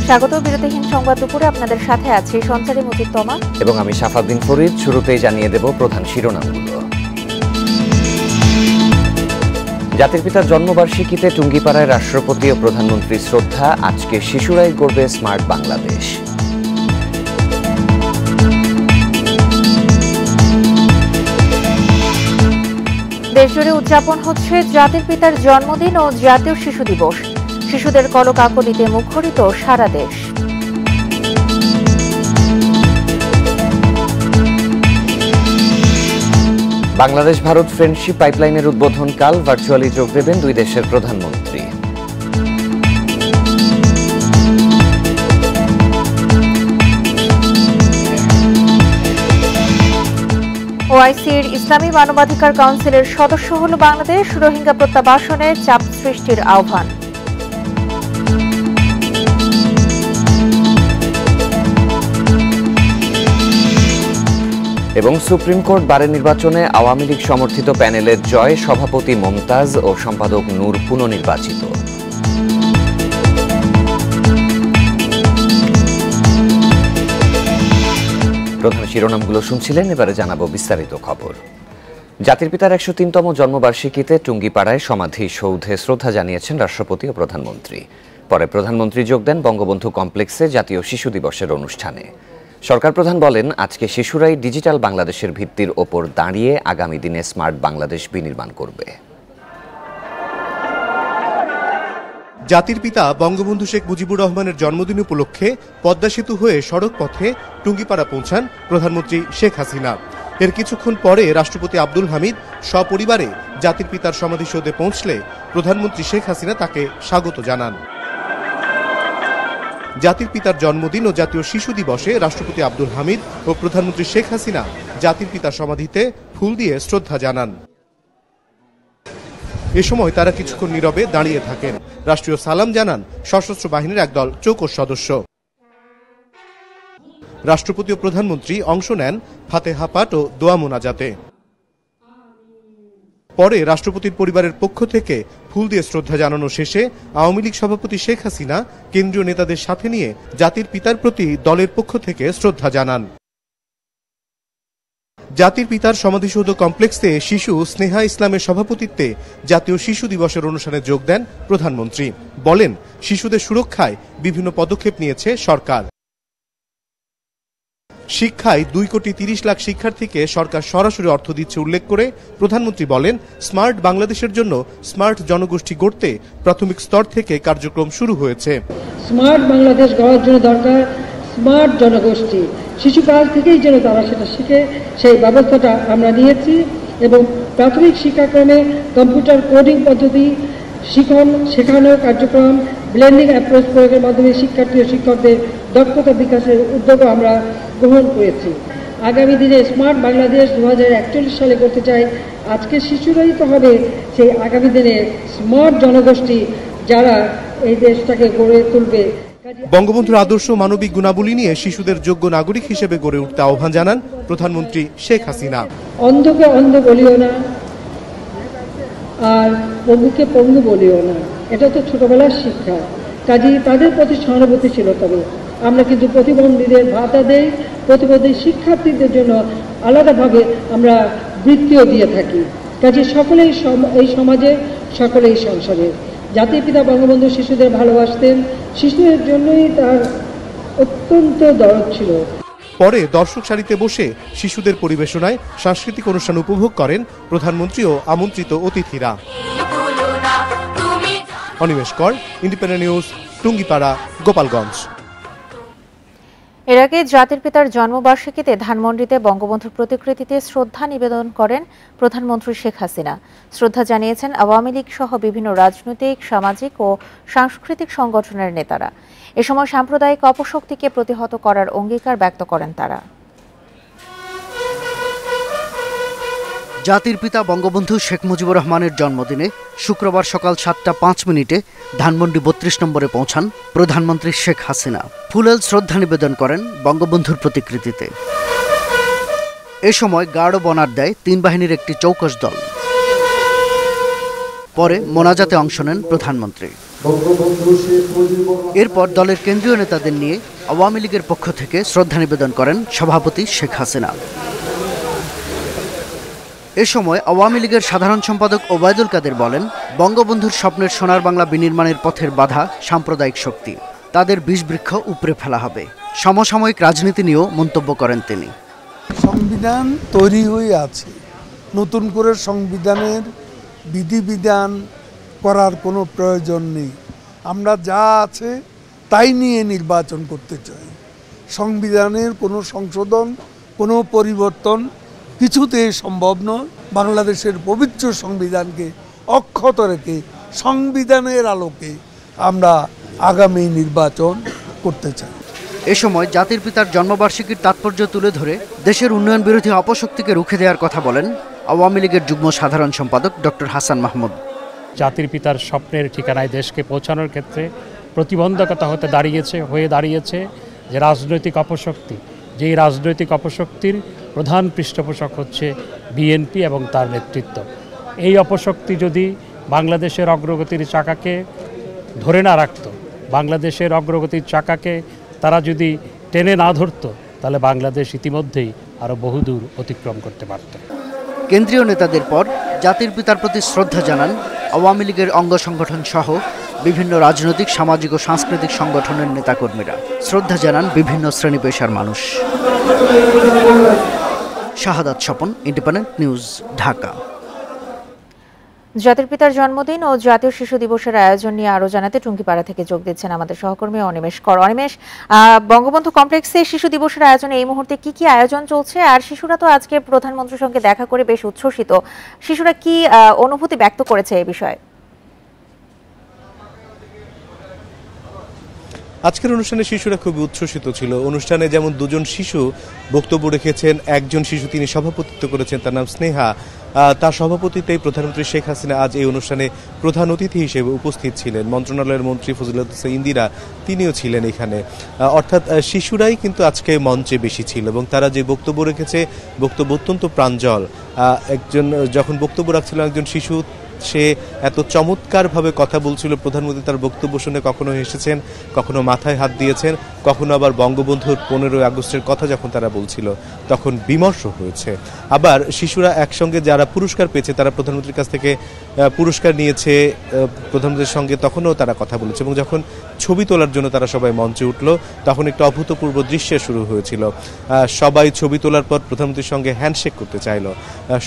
স্বাগত বিরতিহীন সংবাদ দুপুরে আপনাদের সাথে আছি সঞ্চারী মজিদ তমা এবং আমি সাফাউদ্দিন ফরিদ। শুরুতেই জানিয়ে দেব প্রধান শিরোনামগুলো। জাতির পিতার জন্মবার্ষিকীতে টুঙ্গিপাড়ায় রাষ্ট্রপতি ও প্রধানমন্ত্রীর শ্রদ্ধা। আজকে শিশুরাই গড়বে স্মার্ট বাংলাদেশ। দেশজুড়ে উদযাপন হচ্ছে জাতির পিতার জন্মদিন ও জাতীয় শিশু দিবস। শিশুদের কলকাকলিতে মুখরিত সারা দেশ। বাংলাদেশ ভারত ফ্রেন্ডশিপ পাইপলাইনের উদ্বোধন কাল ভার্চুয়ালি যোগ দেবেন দুই দেশের প্রধানমন্ত্রী। ওআইসির ইসলামী মানবাধিকার কাউন্সিলের সদস্য হল বাংলাদেশ। রোহিঙ্গা প্রত্যাবাসনে চাপ সৃষ্টির আহ্বান। এবং সুপ্রিম কোর্ট বারের নির্বাচনে আওয়ামী লীগ সমর্থিত প্যানেলের জয়। সভাপতি মমতাজ ও সম্পাদক নূর পুনর্নির্বাচিত। প্রধান শিরোনামগুলো শুনছিলেন, এবারে জানাবো বিস্তারিত খবর। জাতির পিতার ১০৩তম জন্মবার্ষিকীতে টুঙ্গিপাড়ায় সমাধি সৌধে শ্রদ্ধা জানিয়েছেন রাষ্ট্রপতি ও প্রধানমন্ত্রী। পরে প্রধানমন্ত্রী যোগ দেন বঙ্গবন্ধু কমপ্লেক্সে জাতীয় শিশু দিবসের অনুষ্ঠানে। সরকার প্রধান বলেন, আজকে শিশুরাই ডিজিটাল বাংলাদেশের ভিত্তির ওপর দাঁড়িয়ে আগামী দিনে স্মার্ট বাংলাদেশ বিনির্মাণ করবে। জাতির পিতা বঙ্গবন্ধু শেখ মুজিবুর রহমানের জন্মদিন উপলক্ষে পদ্মা সেতু হয়ে সড়ক পথে টুঙ্গিপাড়া পৌঁছান প্রধানমন্ত্রী শেখ হাসিনা। এর কিছুক্ষণ পরে রাষ্ট্রপতি আব্দুল হামিদ সপরিবারে জাতির পিতার সমাধিসৌধে পৌঁছলে প্রধানমন্ত্রী শেখ হাসিনা তাকে স্বাগত জানান। জাতির পিতার জন্মদিন ও জাতীয় শিশু দিবসে রাষ্ট্রপতি আব্দুল হামিদ ও প্রধানমন্ত্রী শেখ হাসিনা জাতির পিতার সমাধিতে ফুল দিয়ে শ্রদ্ধা জানান। এ সময় তারা কিছুক্ষণ নীরবে দাঁড়িয়ে থাকেন। রাষ্ট্রীয় সালাম জানান সশস্ত্র বাহিনীর একদল চৌকস সদস্য। রাষ্ট্রপতি ও প্রধানমন্ত্রী অংশ নেন ফাতেহা পাঠ ও দোয়া মোনাজাতে। পরে রাষ্ট্রপতির পরিবারের পক্ষ থেকে ফুল দিয়ে শ্রদ্ধা জানানো শেষে আওয়ামী লীগ সভাপতি শেখ হাসিনা কেন্দ্রীয় নেতাদের সাথে নিয়ে জাতির পিতার প্রতি দলের পক্ষ থেকে শ্রদ্ধা জানান। জাতির পিতার সমাধিসৌধ কমপ্লেক্সে শিশু স্নেহা ইসলামের সভাপতিত্বে জাতীয় শিশু দিবসের অনুষ্ঠানে যোগ দেন প্রধানমন্ত্রী। বলেন, শিশুদের সুরক্ষায় বিভিন্ন পদক্ষেপ নিয়েছে সরকার। শিক্ষায় 2,30,00,000 শিক্ষার্থীকে সরকার সরাসরি অর্থ দিচ্ছে উল্লেখ করে প্রধানমন্ত্রী বলেন, স্মার্ট বাংলাদেশের জন্য স্মার্ট জনগোষ্ঠী গড়তে প্রাথমিক স্তর থেকে কার্যক্রম শুরু হয়েছে। স্মার্ট বাংলাদেশ গড়ার জন্য দরকার স্মার্ট জনগোষ্ঠী। শিশুকাল থেকেই যেন তারা সেটা শিখে, সেই ব্যবস্থাটা আমরা নিয়েছি এবং প্রাথমিক শিক্ষাক্রমে কম্পিউটার কোডিং পদ্ধতি শেখানো কার্যক্রম, ব্লেন্ডিং অ্যাপ্রোচ প্রয়োগের মাধ্যমে শিক্ষার্থী ও শিক্ষকদের দক্ষতা বিকাশের উদ্যোগও আমরা গ্রহণ করেছি। আগামী দিনে স্মার্ট বাংলাদেশ 2041 সালে করতে চাই। আজকে শিশুরাই তো হবে সেই আগামী দিনে স্মার্ট জনগোষ্ঠী, যারা এই দেশটাকে গড়ে তুলবে। বঙ্গবন্ধুর আদর্শ মানবিক গুণাবলী নিয়ে শিশুদের যোগ্য নাগরিক হিসেবে গড়ে উঠতে আহ্বান জানান প্রধানমন্ত্রী শেখ হাসিনা। অন্ধকে অন্ধ বলিও না, আর পঙ্গুকে পঙ্গু বলিও না, এটা তো ছোটবেলার শিক্ষা। কাজেই তাদের প্রতি সহানুভূতিশীল তবে আমরা কিন্তু প্রতিবন্ধীদের ভাতা দেই, প্রতিবন্ধী শিক্ষার্থীদের জন্য আলাদাভাবে আমরা বৃত্তিও দিয়ে থাকি। কাজেই সকলেই এই সমাজে, সকলেই সংসারে। জাতির পিতা বঙ্গবন্ধু শিশুদের ভালোবাসতেন, শিশুদের জন্যই তার অত্যন্ত দরদ ছিল। পরে দর্শক সারিতে বসে শিশুদের পরিবেশনায় সাংস্কৃতিক অনুষ্ঠান উপভোগ করেন প্রধানমন্ত্রী ও আমন্ত্রিত অতিথিরা। অনিমেষ কর, ইন্ডিপেন্ডেন্ট নিউজ, টুঙ্গিপাড়া, গোপালগঞ্জ। এর আগে জাতির পিতার জন্মবার্ষিকীতে ধানমন্ডিতে বঙ্গবন্ধুর প্রতিকৃতিতে শ্রদ্ধা নিবেদন করেন প্রধানমন্ত্রী শেখ হাসিনা। শ্রদ্ধা জানিয়েছেন আওয়ামী লীগ সহ বিভিন্ন রাজনৈতিক, সামাজিক ও সাংস্কৃতিক সংগঠনের নেতারা। এ সময় সাম্প্রদায়িক অপশক্তিকে প্রতিহত করার অঙ্গীকার ব্যক্ত করেন তারা। জাতির পিতা বঙ্গবন্ধু শেখ মুজিবুর রহমানের জন্মদিনে শুক্রবার সকাল 7:05 ধানমন্ডি 32 নম্বরে পৌঁছান প্রধানমন্ত্রী শেখ হাসিনা। ফুলেল শ্রদ্ধা নিবেদন করেন বঙ্গবন্ধুর প্রতিকৃতিতে। এ সময় গার্ড বনার দেয় 3 বাহিনীর একটি চৌকস দল। পরে মোনাজাতে অংশ নেন প্রধানমন্ত্রী। এরপর দলের কেন্দ্রীয় নেতাদের নিয়ে আওয়ামী লীগের পক্ষ থেকে শ্রদ্ধা নিবেদন করেন সভাপতি শেখ হাসিনা। এ সময় আওয়ামী লীগের সাধারণ সম্পাদক ওবায়দুল কাদের বলেন, বঙ্গবন্ধুর স্বপ্নের সোনার বাংলা বিনির্মাণের পথের বাধা সাম্প্রদায়িক শক্তি, তাদের বিষবৃক্ষ উপড়ে ফেলা হবে। সমসাময়িক রাজনীতি নিয়েও মন্তব্য করেন তিনি। সংবিধান তৈরি হয়ে আছে, নতুন করে সংবিধানের বিধিবিধান করার কোনো প্রয়োজন নেই। আমরা যা আছে তাই নিয়ে নির্বাচন করতে চাই। সংবিধানের কোনো সংশোধন, কোনো পরিবর্তন কিছুতে সম্ভব নয়। বাংলাদেশের পবিত্র সংবিধানকে অক্ষত রেখে সংবিধানের আলোকে আমরা আগামী নির্বাচন করতে চাই। এ সময় জাতির পিতার জন্মবার্ষিকীর তাৎপর্য তুলে ধরে দেশের উন্নয়ন বিরোধী অপশক্তিকে রুখে দেওয়ার কথা বলেন আওয়ামী লীগের যুগ্ম সাধারণ সম্পাদক ডক্টর হাসান মাহমুদ। জাতির পিতার স্বপ্নের ঠিকানায় দেশকে পৌঁছানোর ক্ষেত্রে প্রতিবন্ধকতা হয়ে দাঁড়িয়েছে যে রাজনৈতিক অপশক্তি, যেই রাজনৈতিক অপশক্তির প্রধান পৃষ্ঠপোষক হচ্ছে বিএনপি এবং তার নেতৃত্ব। এই অপশক্তি যদি বাংলাদেশের অগ্রগতির চাকাকে ধরে না রাখত, বাংলাদেশের অগ্রগতির চাকাকে তারা যদি টেনে না ধরত, তাহলে বাংলাদেশ ইতিমধ্যেই আরও বহুদূর অতিক্রম করতে পারত। কেন্দ্রীয় নেতাদের পর জাতির পিতার প্রতি শ্রদ্ধা জানান আওয়ামী লীগের অঙ্গ সংগঠন সহ বিভিন্ন রাজনৈতিক, সামাজিক ও সাংস্কৃতিক সংগঠনের নেতাকর্মীরা। শ্রদ্ধা জানান বিভিন্ন শ্রেণী পেশার মানুষ। শাহাদাত স্বপন, ইন্ডিপেন্ডেন্ট নিউজ, ঢাকা। জাতির পিতার জন্মদিন ও জাতীয় শিশু দিবসের আয়োজন নিয়ে আরো জানাতে টুঙ্গিপাড়া থেকে যোগ দিচ্ছেন আমাদের সহকর্মী অনিমেষ কর। অনিমেষ, বঙ্গবন্ধু কমপ্লেক্সে শিশু দিবসের আয়োজনে এই মুহূর্তে কি কি আয়োজন চলছে? আর শিশুরা তো আজকে প্রধানমন্ত্রীর সঙ্গে দেখা করে বেশ উচ্ছ্বসিত, শিশুরা কি অনুভূতি ব্যক্ত করেছে এই বিষয়ে? আজকের অনুষ্ঠানে শিশুরা খুবই উচ্ছ্বসিত ছিল। অনুষ্ঠানে যেমন দুজন শিশু বক্তব্য রেখেছেন, একজন শিশু তিনি সভাপতিত্ব করেছেন, তার নাম স্নেহা। তার সভাপতিত্বেই প্রধানমন্ত্রী শেখ হাসিনা আজ এই অনুষ্ঠানে প্রধান অতিথি হিসেবে উপস্থিত ছিলেন। মন্ত্রণালয়ের মন্ত্রী ফজিলাতুল হোসেন ইন্দিরা তিনিও ছিলেন এখানে। অর্থাৎ শিশুরাই কিন্তু আজকে মঞ্চে বেশি ছিল এবং তারা যে বক্তব্য রেখেছে, বক্তব্য অত্যন্ত প্রাঞ্জল। একজন যখন বক্তব্য রাখছিল একজন শিশু, সে এত চমৎকারভাবে কথা বলছিল, প্রধানমন্ত্রী তার বক্তব্য শুনে কখনো হেসেছেন, কখনো মাথায় হাত দিয়েছেন, কখনো আবার বঙ্গবন্ধুর 15ই আগস্টের কথা যখন তারা বলছিল তখন বিমর্ষ হয়েছে। আবার শিশুরা একসঙ্গে যারা পুরস্কার পেয়েছে, তারা প্রধানমন্ত্রীর কাছ থেকে পুরস্কার নিয়েছে, প্রধানমন্ত্রীর সঙ্গে তখনও তারা কথা বলেছে এবং যখন ছবি তোলার জন্য তারা সবাই মঞ্চে উঠল তখন একটা অভূতপূর্ব দৃশ্য শুরু হয়েছিল। সবাই ছবি তোলার পর প্রধানমন্ত্রীর সঙ্গে হ্যান্ডশেক করতে চাইল।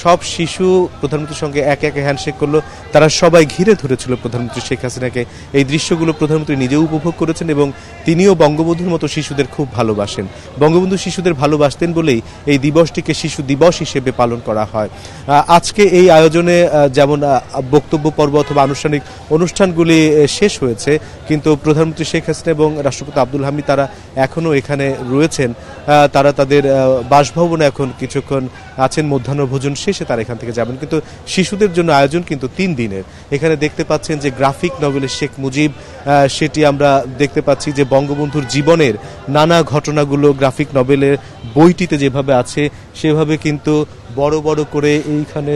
সব শিশু প্রধানমন্ত্রীর সঙ্গে একে একে হ্যান্ডশেক করলো, তারা সবাই ঘিরে ধরেছিল প্রধানমন্ত্রী শেখ হাসিনাকে। এই দৃশ্যগুলো প্রধানমন্ত্রী নিজেও উপভোগ করেছেন এবং তিনিও বঙ্গবন্ধুর মতো শিশুদের খুব ভালোবাসেন। বঙ্গবন্ধু শিশুদের ভালোবাসতেন বলেই এই দিবসটিকে শিশু দিবস হিসেবে পালন করা হয়। আজকে এই আয়োজনে যেমন বক্তব্য পর্ব অথবা আনুষ্ঠানিক অনুষ্ঠানগুলি শেষ হয়েছে, কিন্তু প্রধানমন্ত্রী শেখ হাসিনা এবং রাষ্ট্রপতি আব্দুল হামিদ তারা এখনও এখানে রয়েছেন। তারা তাদের বাসভবনে এখন কিছুক্ষণ আছেন, মধ্যাহ্নভোজন শেষে তারা এখান থেকে যাবেন। কিন্তু শিশুদের জন্য আয়োজন কিন্তু 3 দিনের। এখানে দেখতে পাচ্ছেন যে গ্রাফিক নভেলের শেখ মুজিব, সেটি আমরা দেখতে পাচ্ছি যে বঙ্গবন্ধুর জীবনের নানা ঘটনাগুলো গ্রাফিক নভেলের বইটিতে যেভাবে আছে সেভাবে কিন্তু বড় বড় করে এইখানে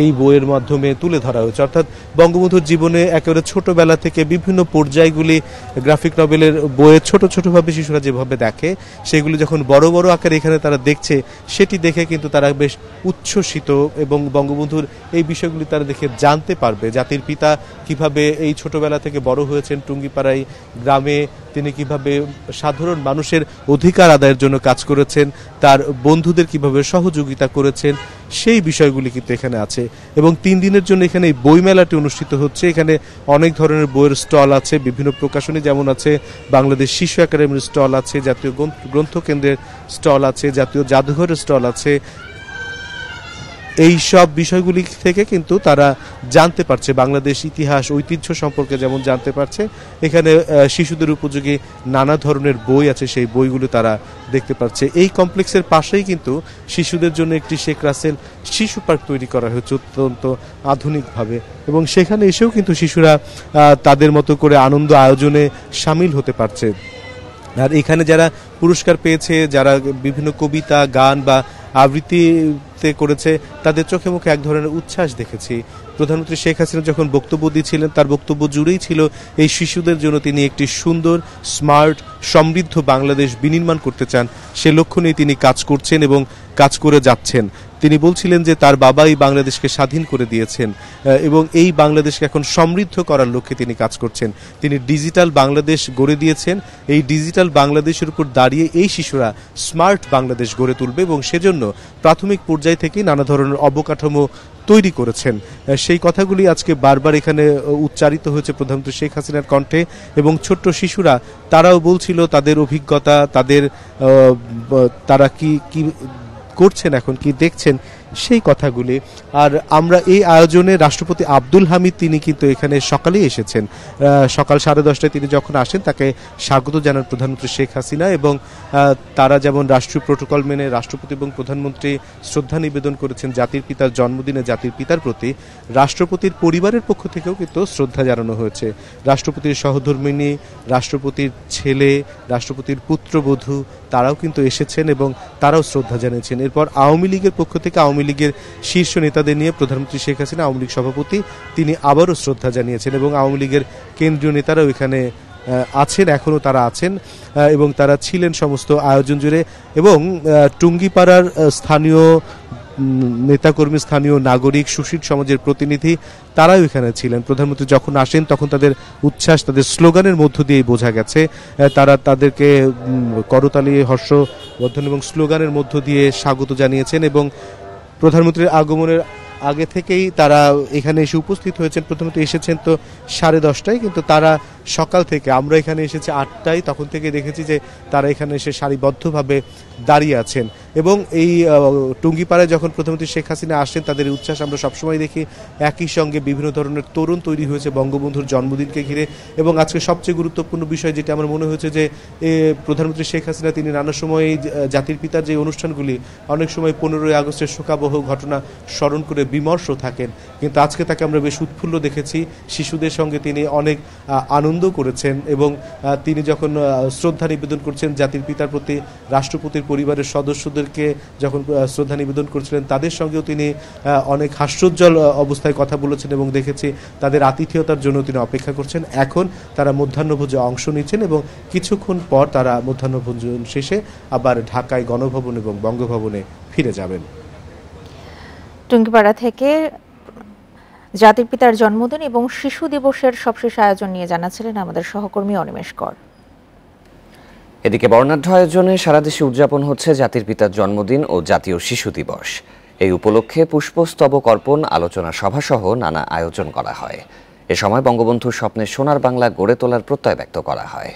এই বইয়ের মাধ্যমে তুলে ধরা হয়েছে। অর্থাৎ বঙ্গবন্ধুর জীবনে একেবারে ছোটবেলা থেকে বিভিন্ন পর্যায়গুলি গ্রাফিক নভেলের বইয়ে ছোট ছোটভাবে শিশুরা যেভাবে দেখে, সেগুলি যখন বড় বড় আকারে এখানে তারা দেখছে, সেটি দেখে কিন্তু তারা বেশ উচ্ছ্বসিত এবং বঙ্গবন্ধুর এই বিষয়গুলি তারা দেখে জানতে পারবে। জাতির পিতা কিভাবে এই ছোটবেলা থেকে বড় হয়েছেন টুঙ্গিপাড়ায় গ্রামে, তিনি কিভাবে সাধারণ মানুষের অধিকার আদায়ের জন্য কাজ করেছেন, তার বন্ধুদের কিভাবে সহযোগিতা করেছেন, সেই বিষয়গুলি কিন্তু এখানে আছে। এবং 3 দিনের জন্য এখানে এই বইমেলাটি অনুষ্ঠিত হচ্ছে। এখানে অনেক ধরনের বইয়ের স্টল আছে, বিভিন্ন প্রকাশনী যেমন আছে, বাংলাদেশ শিশু একাডেমির স্টল আছে, জাতীয় গ্রন্থ কেন্দ্রের স্টল আছে, জাতীয় জাদুঘরের স্টল আছে। এই সব বিষয়গুলি থেকে কিন্তু তারা জানতে পারছে বাংলাদেশ ইতিহাস, ঐতিহ্য সম্পর্কে যেমন জানতে পারছে, এখানে শিশুদের উপযোগী নানা ধরনের বই আছে, সেই বইগুলো তারা দেখতে পাচ্ছে। এই কমপ্লেক্সের পাশেই কিন্তু শিশুদের জন্য একটি শেখ রাসেল শিশু পার্ক তৈরি করা হয়েছে অত্যন্ত আধুনিকভাবে, এবং সেখানে এসেও কিন্তু শিশুরা তাদের মতো করে আনন্দ আয়োজনে সামিল হতে পারছে। আর এখানে যারা পুরস্কার পেয়েছে, যারা বিভিন্ন কবিতা, গান বা আবৃত্তিতে করেছে, তাদের চোখে মুখে এক ধরনের উচ্ছ্বাস দেখেছি। প্রধানমন্ত্রী শেখ হাসিনা যখন বক্তব্য দিয়েছিলেন তার বক্তব্য জুড়েই ছিল এই শিশুদের জন্য তিনি একটি সুন্দর, স্মার্ট, সমৃদ্ধ বাংলাদেশ বিনির্মাণ করতে চান। সে লক্ষ্য নিয়ে তিনি কাজ করছেন এবং কাজ করে যাচ্ছেন। তিনি বলছিলেন যে তার বাবা এই বাংলাদেশকে স্বাধীন করে দিয়েছেন এবং এই বাংলাদেশকে এখন সমৃদ্ধ করার লক্ষ্যে তিনি কাজ করছেন। তিনি ডিজিটাল বাংলাদেশ গড়ে দিয়েছেন। এই ডিজিটাল বাংলাদেশের উপর দাঁড়িয়ে এই শিশুরা স্মার্ট বাংলাদেশ গড়ে তুলবে এবং সেজন্য প্রাথমিক পর্যায় থেকেই নানা ধরনের অবকাঠামো তৈরি করেছেন। সেই কথাগুলি আজকে বারবার এখানে উচ্চারিত হয়েছে প্রধানমন্ত্রী শেখ হাসিনার কণ্ঠে এবং ছোট্ট শিশুরা তারাও বলছিল তাদের অভিজ্ঞতা, তারা কি করছেন, এখন কি দেখছেন সেই কথাগুলি। আর আমরা এই আয়োজনে রাষ্ট্রপতি আব্দুল হামিদ তিনি কিন্তু এখানে সকালেই এসেছেন। সকাল 10:30টায় তিনি যখন আসেন তাকে স্বাগত জানান প্রধানমন্ত্রী শেখ হাসিনা এবং তারা যেমন রাষ্ট্রীয় প্রোটোকল মেনে রাষ্ট্রপতি এবং প্রধানমন্ত্রী শ্রদ্ধা নিবেদন করেছেন জাতির পিতার জন্মদিনে জাতির পিতার প্রতি, রাষ্ট্রপতির পরিবারের পক্ষ থেকেও কিন্তু শ্রদ্ধা জানানো হয়েছে। রাষ্ট্রপতির সহধর্মিণী, রাষ্ট্রপতির ছেলে, রাষ্ট্রপতির পুত্রবধূ তারাও কিন্তু এসেছেন এবং তারাও শ্রদ্ধা জানিয়েছেন। এরপর আওয়ামী লীগের পক্ষ থেকে আওয়ামী লীগের শীর্ষ নেতাদের নিয়ে প্রধানমন্ত্রী শেখ হাসিনা, আওয়ামী লীগ সভাপতি, তিনি আবারও শ্রদ্ধা জানিয়েছেন এবং আওয়ামী লীগের কেন্দ্রীয় নেতারাও এখানে আছেন, এখনও তারা আছেন এবং তারা ছিলেন সমস্ত আয়োজন জুড়ে। এবং টুঙ্গিপাড়ার স্থানীয় নেতাকর্মী, স্থানীয় নাগরিক, সুশীল সমাজের প্রতিনিধি তারাও এখানে ছিলেন। প্রধানমন্ত্রী যখন আসেন তখন তাদের উচ্ছ্বাস, তাদের স্লোগানের মধ্য দিয়েই বোঝা গেছে। তারা তাদেরকে করতালি, হর্ষবর্ধন এবং স্লোগানের মধ্য দিয়ে স্বাগত জানিয়েছেন এবং প্রধানমন্ত্রীর আগমনের আগে থেকেই তারা এখানে এসে উপস্থিত হয়েছেন। প্রধানমন্ত্রী এসেছেন তো 10:30টায়, কিন্তু তারা সকাল থেকে, আমরা এখানে এসেছি 8টায়, তখন থেকে দেখেছি যে তারা এখানে এসে সারিবদ্ধভাবে দাঁড়িয়ে আছেন। এবং এই টুঙ্গিপাড়ায় যখন প্রধানমন্ত্রী শেখ হাসিনা আসেন তাদের উচ্ছ্বাস আমরা সবসময় দেখি। একই সঙ্গে বিভিন্ন ধরনের তরুণ তৈরি হয়েছে বঙ্গবন্ধুর জন্মদিনকে ঘিরে। এবং আজকে সবচেয়ে গুরুত্বপূর্ণ বিষয় যেটা আমার মনে হয়েছে যে প্রধানমন্ত্রী শেখ হাসিনা তিনি নানা সময় জাতির পিতার যে অনুষ্ঠানগুলি, অনেক সময় 15ই আগস্টের শোকাবহ ঘটনা স্মরণ করে বিমর্ষ থাকেন, কিন্তু আজকে তাকে আমরা বেশ উৎফুল্ল দেখেছি। শিশুদের সঙ্গে তিনি অনেক আনন্দ করেছেন এবং তিনি যখন শ্রদ্ধা নিবেদন করছেন জাতির পিতার প্রতি, রাষ্ট্রপতির পরিবারের সদস্যদেরকে যখন শ্রদ্ধা নিবেদন করছিলেন তাদের সঙ্গেও তিনি অনেক হাস্যোজ্জ্বল অবস্থায় কথা বলেছেন এবং দেখেছি তাদের আতিথেয়তার জন্য তিনি অপেক্ষা করছেন। এখন তারা মধ্যাহ্নভোজে অংশ নিচ্ছেন এবং কিছুক্ষণ পর তারা মধ্যাহ্নভোজন শেষে আবার ঢাকায় গণভবন এবং বঙ্গভবনে ফিরে যাবেন। টুঙ্গিপাড়া থেকে জাতির পিতার জন্মদিন এবং শিশু দিবসের সবশেষ আয়োজন নিয়ে জানাচ্ছিলেন আমাদের সহকর্মী অনিমেষ কর। এদিকে বর্ণাঢ্য আয়োজনে সারা দেশে উদযাপন হচ্ছে জাতির পিতার জন্মদিন ও জাতীয় শিশু দিবস। এই উপলক্ষে পুষ্পস্তবক অর্পণ, আলোচনা সভা সহ নানা আয়োজন করা হয়। এ সময় বঙ্গবন্ধুর স্বপ্নের সোনার বাংলা গড়ে তোলার প্রত্যয় ব্যক্ত করা হয়।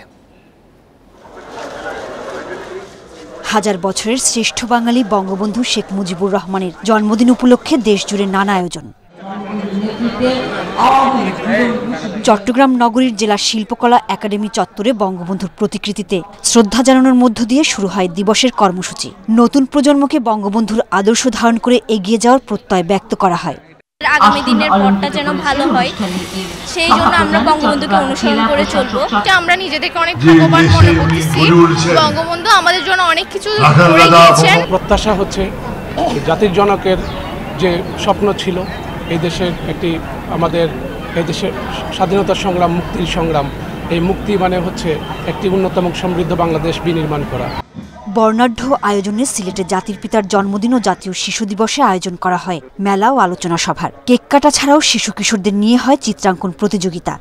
হাজার বছরের শ্রেষ্ঠ বাঙালি বঙ্গবন্ধু শেখ মুজিবুর রহমানের জন্মদিন উপলক্ষে দেশজুড়ে নানা আয়োজন। চট্টগ্রাম নগরীর জেলা শিল্পকলা একাডেমি চত্বরে বঙ্গবন্ধুর প্রতিকৃতিতে শ্রদ্ধা জানানোর মধ্য দিয়ে শুরু হয় দিবসের কর্মসূচি। নতুন প্রজন্মকে বঙ্গবন্ধুর আদর্শ ধারণ করে এগিয়ে যাওয়ার প্রত্যয় ব্যক্ত করা হয়। আগামী দিনের পথটা যেন ভালো হয় সেই জন্য আমরা বঙ্গবন্ধুকে অনুসরণ করে চলবো। আমরা নিজেদেরকে অনেক ভাগ্যবান মনে করতেছি। বঙ্গবন্ধু আমাদের জন্য অনেক কিছু করে গিয়েছেন। প্রত্যাশা হচ্ছে জাতির জনকের যে স্বপ্ন ছিল এই দেশের একটি, আমাদের এই দেশের স্বাধীনতা সংগ্রাম, মুক্তির সংগ্রাম, এই মুক্তি মানে হচ্ছে একটি উন্নত এবং সমৃদ্ধ বাংলাদেশ বিনির্মাণ করা। বর্ণাঢ্য আয়োজনে সিলেটে জাতির পিতার জন্মদিন ও জাতীয় শিশু দিবসে আয়োজন করা হয় মেলা ও আলোচনা সভার। কেক কাটা ছাড়াও শিশু কিশোরদের নিয়ে হয় চিত্রাঙ্কন প্রতিযোগিতা।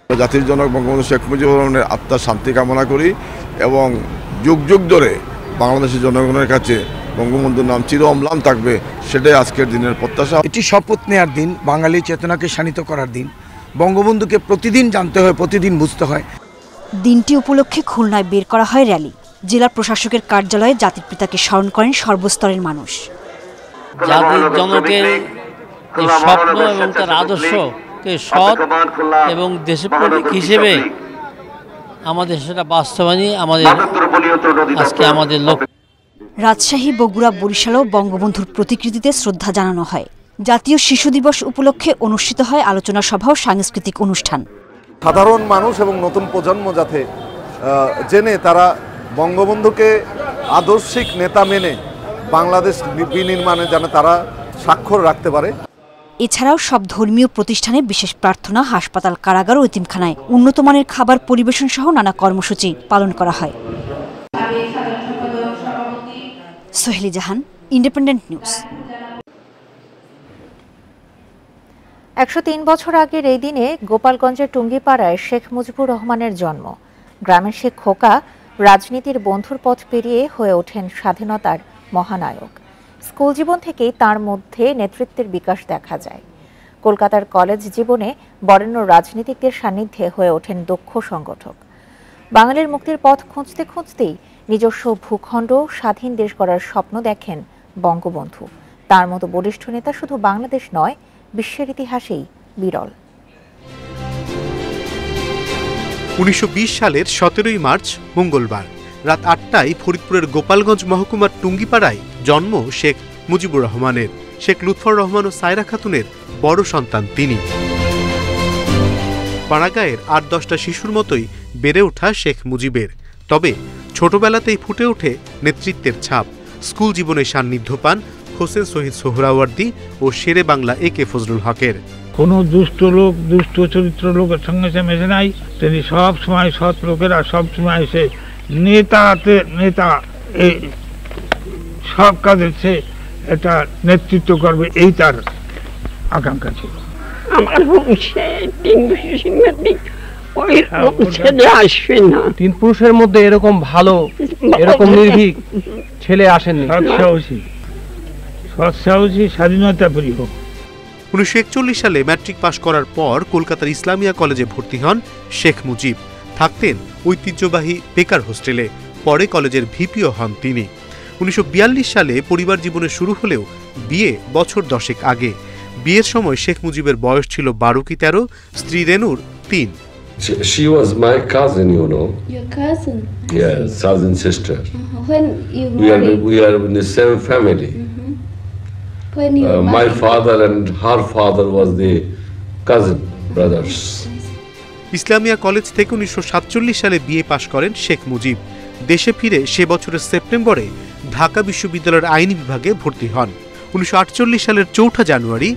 জাতির জনক বঙ্গবন্ধু শেখ মুজিবুর রহমানের আত্মার শান্তি কামনা করি এবং যুগ যুগ ধরে বাংলাদেশের জনগণের কাছে বঙ্গবন্ধুর নাম চির অম্লান থাকবে, সেটাই আজকের দিনের প্রত্যাশা। এটি শপথ নেয়ার দিন, বাঙালি চেতনাকে শানিত করার দিন। বঙ্গবন্ধুকে প্রতিদিন জানতে হয়, প্রতিদিন বুঝতে হয়। দিনটি উপলক্ষে খুলনায় বের করা হয় র্যালি। জেলা প্রশাসকের কার্যালয়ে জাতির পিতাকে স্মরণ করেন সর্বস্তরের মানুষ। জাতির জনকের যে স্বপ্ন এবং তার আদর্শকে সৎ এবং দেশপ্রেমিক হিসেবে আমাদের সেটা বাস্তবায়নই আজকে আমাদের লক্ষ্য। রাজশাহী, বগুড়া, বরিশালেও বঙ্গবন্ধুর প্রতিকৃতিতে শ্রদ্ধা জানানো হয়। জাতীয় শিশু দিবস উপলক্ষে অনুষ্ঠিত হয় আলোচনা সভা ও সাংস্কৃতিক অনুষ্ঠান। সাধারণ মানুষ এবং নতুন প্রজন্ম যাতে জেনে তারা বঙ্গবন্ধুকে আদর্শিক নেতা মেনে বাংলাদেশ বিনির্মাণে যেন তারা স্বাক্ষর রাখতে পারে। এছাড়াও সব ধর্মীয় প্রতিষ্ঠানে বিশেষ প্রার্থনা, হাসপাতাল, কারাগার ও এতিমখানায় উন্নত মানের খাবার পরিবেশন সহ নানা কর্মসূচি পালন করা হয়। সোহেলি জাহান, ইন্ডিপেন্ডেন্ট নিউজ। 103 বছর আগের এই দিনে গোপালগঞ্জের টুঙ্গিপাড়ায় শেখ মুজিবুর রহমানের জন্ম। গ্রামের শেখ খোকা রাজনীতির বন্ধুর পথ পেরিয়ে হয়ে ওঠেন স্বাধীনতার মহানায়ক। স্কুল জীবন থেকেই তার মধ্যে নেতৃত্বের বিকাশ দেখা যায়। কলকাতার কলেজ জীবনে বরেণ্য রাজনীতিকদের সান্নিধ্যে হয়ে ওঠেন দক্ষ সংগঠক। বাঙালির মুক্তির পথ খুঁজতে খুঁজতেই নিজস্ব ভূখণ্ড স্বাধীন দেশ গড়ার স্বপ্ন দেখেন বঙ্গবন্ধু। তার মতো বলিষ্ঠ নেতা শুধু বাংলাদেশ নয়, বিশ্বের ইতিহাসেই বিরল। 1920 সালের 17 মার্চ মঙ্গলবার রাত 8টায় ফরিদপুরের গোপালগঞ্জ মহকুমার টুঙ্গিপাড়ায় জন্ম শেখ মুজিবুর রহমানের। শেখ লুৎফর রহমান ও সায়রা খাতুনের বড় সন্তান তিনি। পাড়াগাঁয়ের 8-10টা শিশুর মতোই বেড়ে ওঠা শেখ মুজিবের। তবে ছোটবেলাতেই ফুটে ওঠে নেতৃত্বের ছাপ। স্কুল জীবনে সান্নিধ্য পান হোসেন শহীদ সোহরাওয়ার্দী ও শেরে বাংলা একে ফজলুল হকের। কোনো দুষ্ট লোক, দুষ্ট চরিত্র লোকের সঙ্গে সে মেশে নাই। তিনি সব সময় সৎ লোকেরা সব সময় এসে নেতা এই সব কাজে সে এটা নেতৃত্ব করবে, এই তার আকাঙ্ক্ষা ছিল। আমার বংশে তিন পুরুষের মধ্যে এরকম ভালো, এরকম নির্ভীক ছেলে আসেননি। সৎসাহসী, স্বাধীনতা প্রিয়। 1941 সালে ম্যাট্রিক পাশ করার পর কলকাতার ইসলামিয়া কলেজে ভর্তি হন শেখ মুজিব। থাকতেন ঐতিহ্যবাহী বেকার হোস্টেলে। পরে কলেজের ভিপিও হন তিনি। 1942 সালে পরিবার জীবনে শুরু হলেও বিয়ে বছর 10 আগে। বিয়ের সময় শেখ মুজিবের বয়স ছিল 12 কি 13, স্ত্রী রেনুর 3। She was my cousin, you know. Your cousin? Yes, cousin sister. When you married? We are in the same family. When you my father and her father was the cousin brothers. Islamia college থেকে 1947 সালে BA পাশ করেন শেখ মুজিব। দেশে ফিরে সে বছরের সেপ্টেম্বরে ঢাকা বিশ্ববিদ্যালয়ের আইনি বিভাগে ভর্তি হন। 1948 সালের 4 জানুয়ারি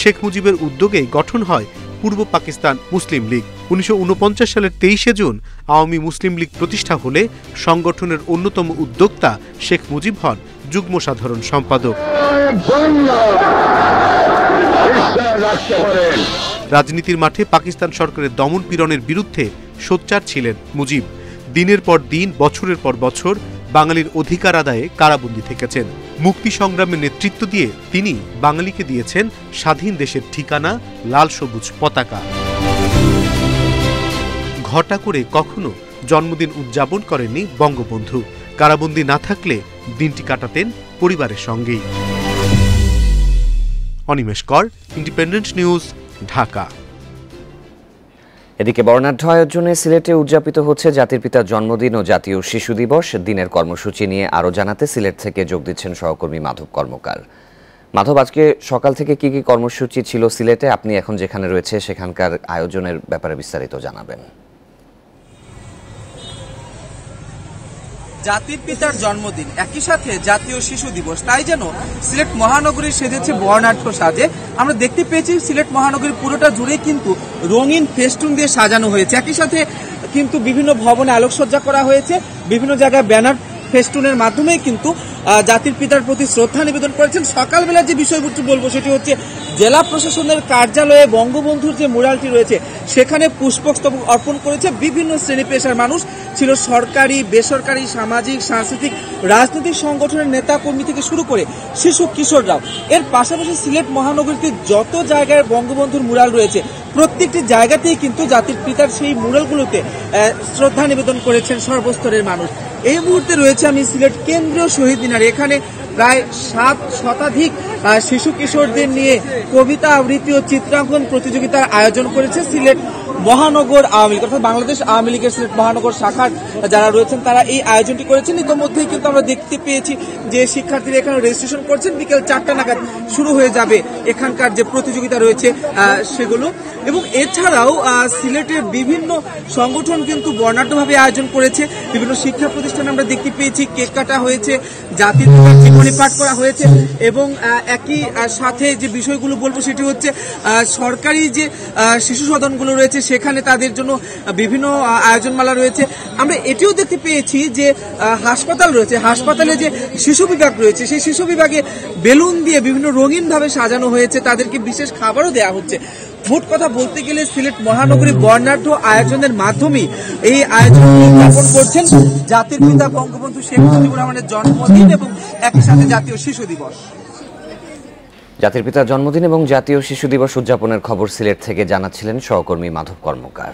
শেখ মুজিবের উদ্যোগে গঠন হয় পূর্ব পাকিস্তান মুসলিম লীগ। 1949 সালের 23 জুন আওয়ামী মুসলিম লীগ প্রতিষ্ঠা হলে সংগঠনের অন্যতম উদ্যোক্তা শেখ মুজিব হন যুগ্ম সাধারণ সম্পাদক। রাজনীতির মাঠে পাকিস্তান সরকারের দমন পীড়নের বিরুদ্ধে সোচ্চার ছিলেন মুজিব। দিনের পর দিন, বছরের পর বছর বাঙালির অধিকার আদায়ে কারাবন্দী থেকেছেন। মুক্তি সংগ্রামে নেতৃত্ব দিয়ে তিনি বাঙালিকে দিয়েছেন স্বাধীন দেশের ঠিকানা, লাল সবুজ পতাকা। ঘটা করে কখনো জন্মদিন উদযাপন করেননি বঙ্গবন্ধু। কারাবন্দী না থাকলে দিনটি কাটাতেন পরিবারের সঙ্গেই। অনিমেষ কর, ইন্ডিপেন্ডেন্ট নিউজ, ঢাকা। এদিকে বর্ণাঢ্য আয়োজনে সিলেটে উদযাপিত হচ্ছে জাতির পিতার জন্মদিন ও জাতীয় শিশু দিবস। দিনের কর্মসূচি নিয়ে আরও জানাতে সিলেট থেকে যোগ দিচ্ছেন সহকর্মী মাধব কর্মকার। মাধব, আজকে সকাল থেকে কি কি কর্মসূচি ছিল সিলেটে? আপনি এখন যেখানে রয়েছে সেখানকার আয়োজনের ব্যাপারে বিস্তারিত জানাবেন। জাতির পিতার জন্মদিন, একই সাথে জাতীয় শিশু দিবস, তাই যেন সিলেট মহানগরী সেজেছে বর্ণাঢ্য সাজে। আমরা দেখতে পেয়েছি সিলেট মহানগরী পুরোটা জুড়ে কিন্তু রঙিন ফেস্টুন দিয়ে সাজানো হয়েছে। একই সাথে কিন্তু বিভিন্ন ভবনে আলোকসজ্জা করা হয়েছে, বিভিন্ন জায়গায় ব্যানার ফেস্টুনের মাধ্যমেই কিন্তু জাতির পিতার প্রতি শ্রদ্ধা নিবেদন করেছেন। সকালবেলা যে বিষয়বস্তু বলবো সেটি হচ্ছে জেলা প্রশাসনের কার্যালয়ে বঙ্গবন্ধুর যে মুরালটি রয়েছে সেখানে পুষ্পস্তবক অর্পণ করেছে বিভিন্ন শ্রেণী পেশার মানুষ। ছিল সরকারি, বেসরকারি, সামাজিক, সাংস্কৃতিক, রাজনৈতিক সংগঠনের নেতা কর্মী থেকে শুরু করে শিশু কিশোররাও। এর পাশাপাশি সিলেট মহানগরীতে যত জায়গায় বঙ্গবন্ধুর মুরাল রয়েছে প্রত্যেকটি জায়গাতেই কিন্তু জাতির পিতার সেই মুরালগুলোতে শ্রদ্ধা নিবেদন করেছেন সর্বস্তরের মানুষ। এই মুহূর্তে রয়েছে আমি সিলেট কেন্দ্রীয় শহীদ মিনারে। এখানে প্রায় 7 শতাধিক শিশু কিশোরদের নিয়ে কবিতা আবৃত্তি ও চিত্রাঙ্কন প্রতিযোগিতার আয়োজন করেছে সিলেট মহানগর আওয়ামী লীগ, অর্থাৎ বাংলাদেশ আওয়ামী লীগের সিলেট মহানগর শাখার যারা রয়েছেন তারা এই আয়োজনটি করেছেন। ইতিমধ্যেই কিন্তু আমরা দেখতে পেয়েছি যে শিক্ষার্থীরা এখানে রেজিস্ট্রেশন করছেন। বিকেল 4টা নাগাদ শুরু হয়ে যাবে এখানকার যে প্রতিযোগিতা রয়েছে সেগুলো। এবং এছাড়াও সিলেটের বিভিন্ন সংগঠন কিন্তু বর্ণাঢ্যভাবে আয়োজন করেছে। বিভিন্ন শিক্ষা প্রতিষ্ঠানে আমরা দেখতে পেয়েছি কেক কাটা হয়েছে, জাতির পিতার জীবন পরিপাঠ করা হয়েছে এবং একই সাথে যে বিষয়গুলো বলবো সেটি হচ্ছে সরকারি যে শিশু সদনগুলো রয়েছে সেখানে তাদের জন্য বিভিন্ন আয়োজনমালা রয়েছে। আমরা এটিও দেখতে পেয়েছি যে হাসপাতাল রয়েছে, হাসপাতালে যে শিশু বিভাগ রয়েছে সেই শিশু বিভাগে বেলুন দিয়ে বিভিন্ন রঙিনভাবে সাজানো হয়েছে, তাদেরকে বিশেষ খাবারও দেওয়া হচ্ছে। মোট কথা বলতে গেলে সিলেট মহানগরী বর্ণাঢ্য আয়োজনের মাধ্যমে এই আয়োজন উদযাপন করছেন জাতির পিতা বঙ্গবন্ধু শেখ মুজিবুর রহমানের জন্মদিন এবং একই সাথে জাতীয় শিশু দিবস। জাতির পিতার জন্মদিন এবং জাতীয় শিশু দিবস উদযাপনের খবর সিলেট থেকে জানাচ্ছিলেন সহকর্মী মাধব কর্মকার।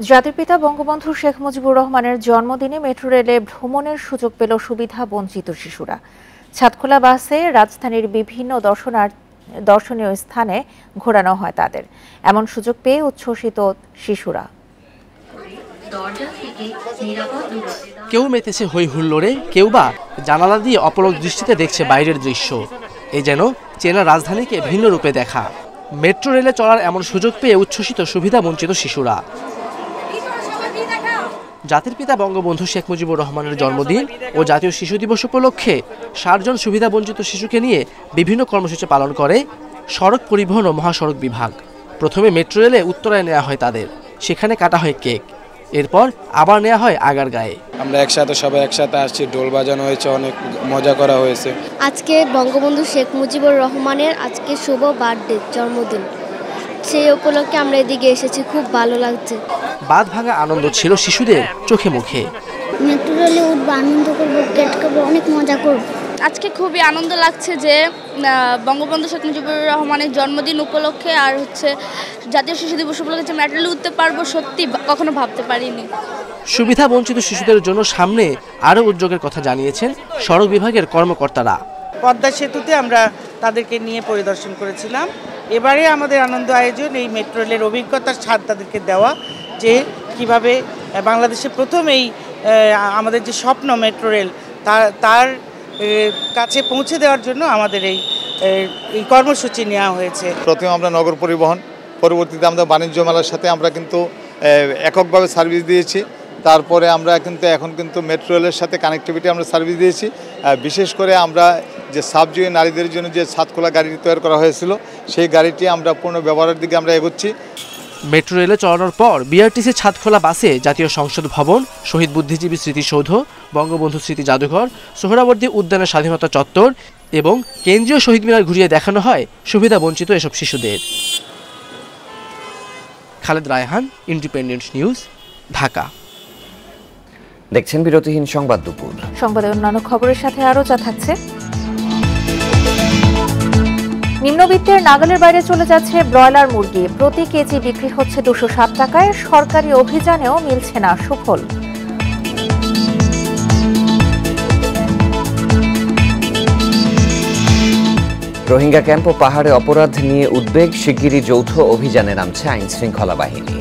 জাতির পিতা বঙ্গবন্ধু শেখ মুজিবুর রহমানের জন্মদিনে মেট্রো রেলে ভ্রমণের সুযোগ পেল সুবিধা বঞ্চিত শিশুরা। ছাদখোলা বাসে রাজধানীর বিভিন্ন দর্শনীয় স্থানে ঘোরানো হয় তাদের। এমন সুযোগ পেয়ে উচ্ছ্বসিত শিশুরা। কেউ মেতেছে হই হুল্লোড়ে, কেউ বা জানালা দিয়ে অপলক দৃষ্টিতে দেখছে বাইরের দৃশ্য। এই যেন চেনা রাজধানীকে ভিন্ন রূপে দেখা। মেট্রো রেলে চলার এমন সুযোগ পেয়ে উচ্ছ্বসিত সুবিধা বঞ্চিত শিশুরা। জাতির পিতা বঙ্গবন্ধু শেখ মুজিবুর রহমানের জন্মদিন ও জাতীয় শিশু দিবস উপলক্ষে ৬০ জন সুবিধা বঞ্চিত শিশুকে নিয়ে বিভিন্ন কর্মসূচি পালন করে সড়ক পরিবহন ও মহাসড়ক বিভাগ। প্রথমে মেট্রো রেলে উত্তরায় নেওয়া হয় তাদের, সেখানে কাটা হয় কেক, এরপর আবার নেওয়া হয় আগারগাঁয়ে। আমরা একসাথে সবাই একসাথে আসছি, ঢোল বাজানো হয়েছে, অনেক মজা করা হয়েছে। আজকে বঙ্গবন্ধু শেখ মুজিবুর রহমানের আজকে শুভ বার্থডে, জন্মদিন, সেই উপলক্ষে আমরা এদিকে এসেছি, খুব ভালো লাগছে। বাঁধ ভাঙা আনন্দ ছিল শিশুদের চোখে মুখে। মেট্রো রেলে উঠবো, আনন্দ করবো, গেট করবো, অনেক মজা করবো। আজকে খুবই আনন্দ লাগছে যে বঙ্গবন্ধু শেখ মুজিবুর রহমানের জন্মদিন উপলক্ষে আর জাতীয় শিশু দিবস উপলক্ষে মেট্রো রেলে উঠতে পারবো, সত্যি কখনো ভাবতে পারিনি। সুবিধা বঞ্চিত শিশুদের জন্য সামনে আরও উদ্যোগের কথা জানিয়েছেন সড়ক বিভাগের কর্মকর্তারা। পদ্মা সেতুতে আমরা তাদেরকে নিয়ে পরিদর্শন করেছিলাম। এবারে আমাদের আনন্দ আয়োজন এই মেট্রো রেলের অভিজ্ঞতার স্বাদ তাদেরকে দেওয়া, যে কিভাবে বাংলাদেশে প্রথম এই আমাদের যে স্বপ্ন মেট্রো রেল তার কাছে পৌঁছে দেওয়ার জন্য আমাদের এই কর্মসূচি নেওয়া হয়েছে। প্রথমে আমরা নগর পরিবহন, পরবর্তীতে আমরা বাণিজ্য মেলার সাথে আমরা কিন্তু এককভাবে সার্ভিস দিয়েছি। তারপরে আমরা কিন্তু এখন কিন্তু মেট্রো রেলের সাথে কানেক্টিভিটি আমরা সার্ভিস দিয়েছি। বিশেষ করে আমরা যে সাবজুয়ে নারীদের জন্য যে ছাদখোলা গাড়ি তৈরি করা হয়েছিল সেই গাড়িটি আমরা পূর্ণ ব্যবহারের দিকে আমরা এগোচ্ছি। মেট্রো রেলে চলানোর পর বিআরটিসি ছাদখোলা বাসে জাতীয় সংসদ ভবন, শহীদ বুদ্ধিজীবী স্মৃতিসৌধ, বঙ্গবন্ধু স্মৃতি জাদুঘর, সোহরাওয়ার্দী উদ্যানের স্বাধীনতা চত্বর এবং কেন্দ্রীয় শহীদ মিনার ঘুরিয়ে দেখানো হয় সুবিধা বঞ্চিত এসব শিশুদের। Khaled Raihan, independent News, Dhaka. দেখছেন বিরতিহীন সংবাদ দুপুর। সংবাদের অন্যান্য খবরের সাথে আরও যা থাকছে। নিম্নবিত্তের নাগালের বাইরে চলে যাচ্ছে ব্রয়লার মুরগি, প্রতি কেজি বিক্রি হচ্ছে 207 টাকায়। সরকারি অভিযানেও মিলছে না সুফল। রোহিঙ্গা ক্যাম্প ও পাহাড়ে অপরাধ নিয়ে উদ্বেগ, শিগগিরই যৌথ অভিযানে নামছে আইন শৃঙ্খলা বাহিনী।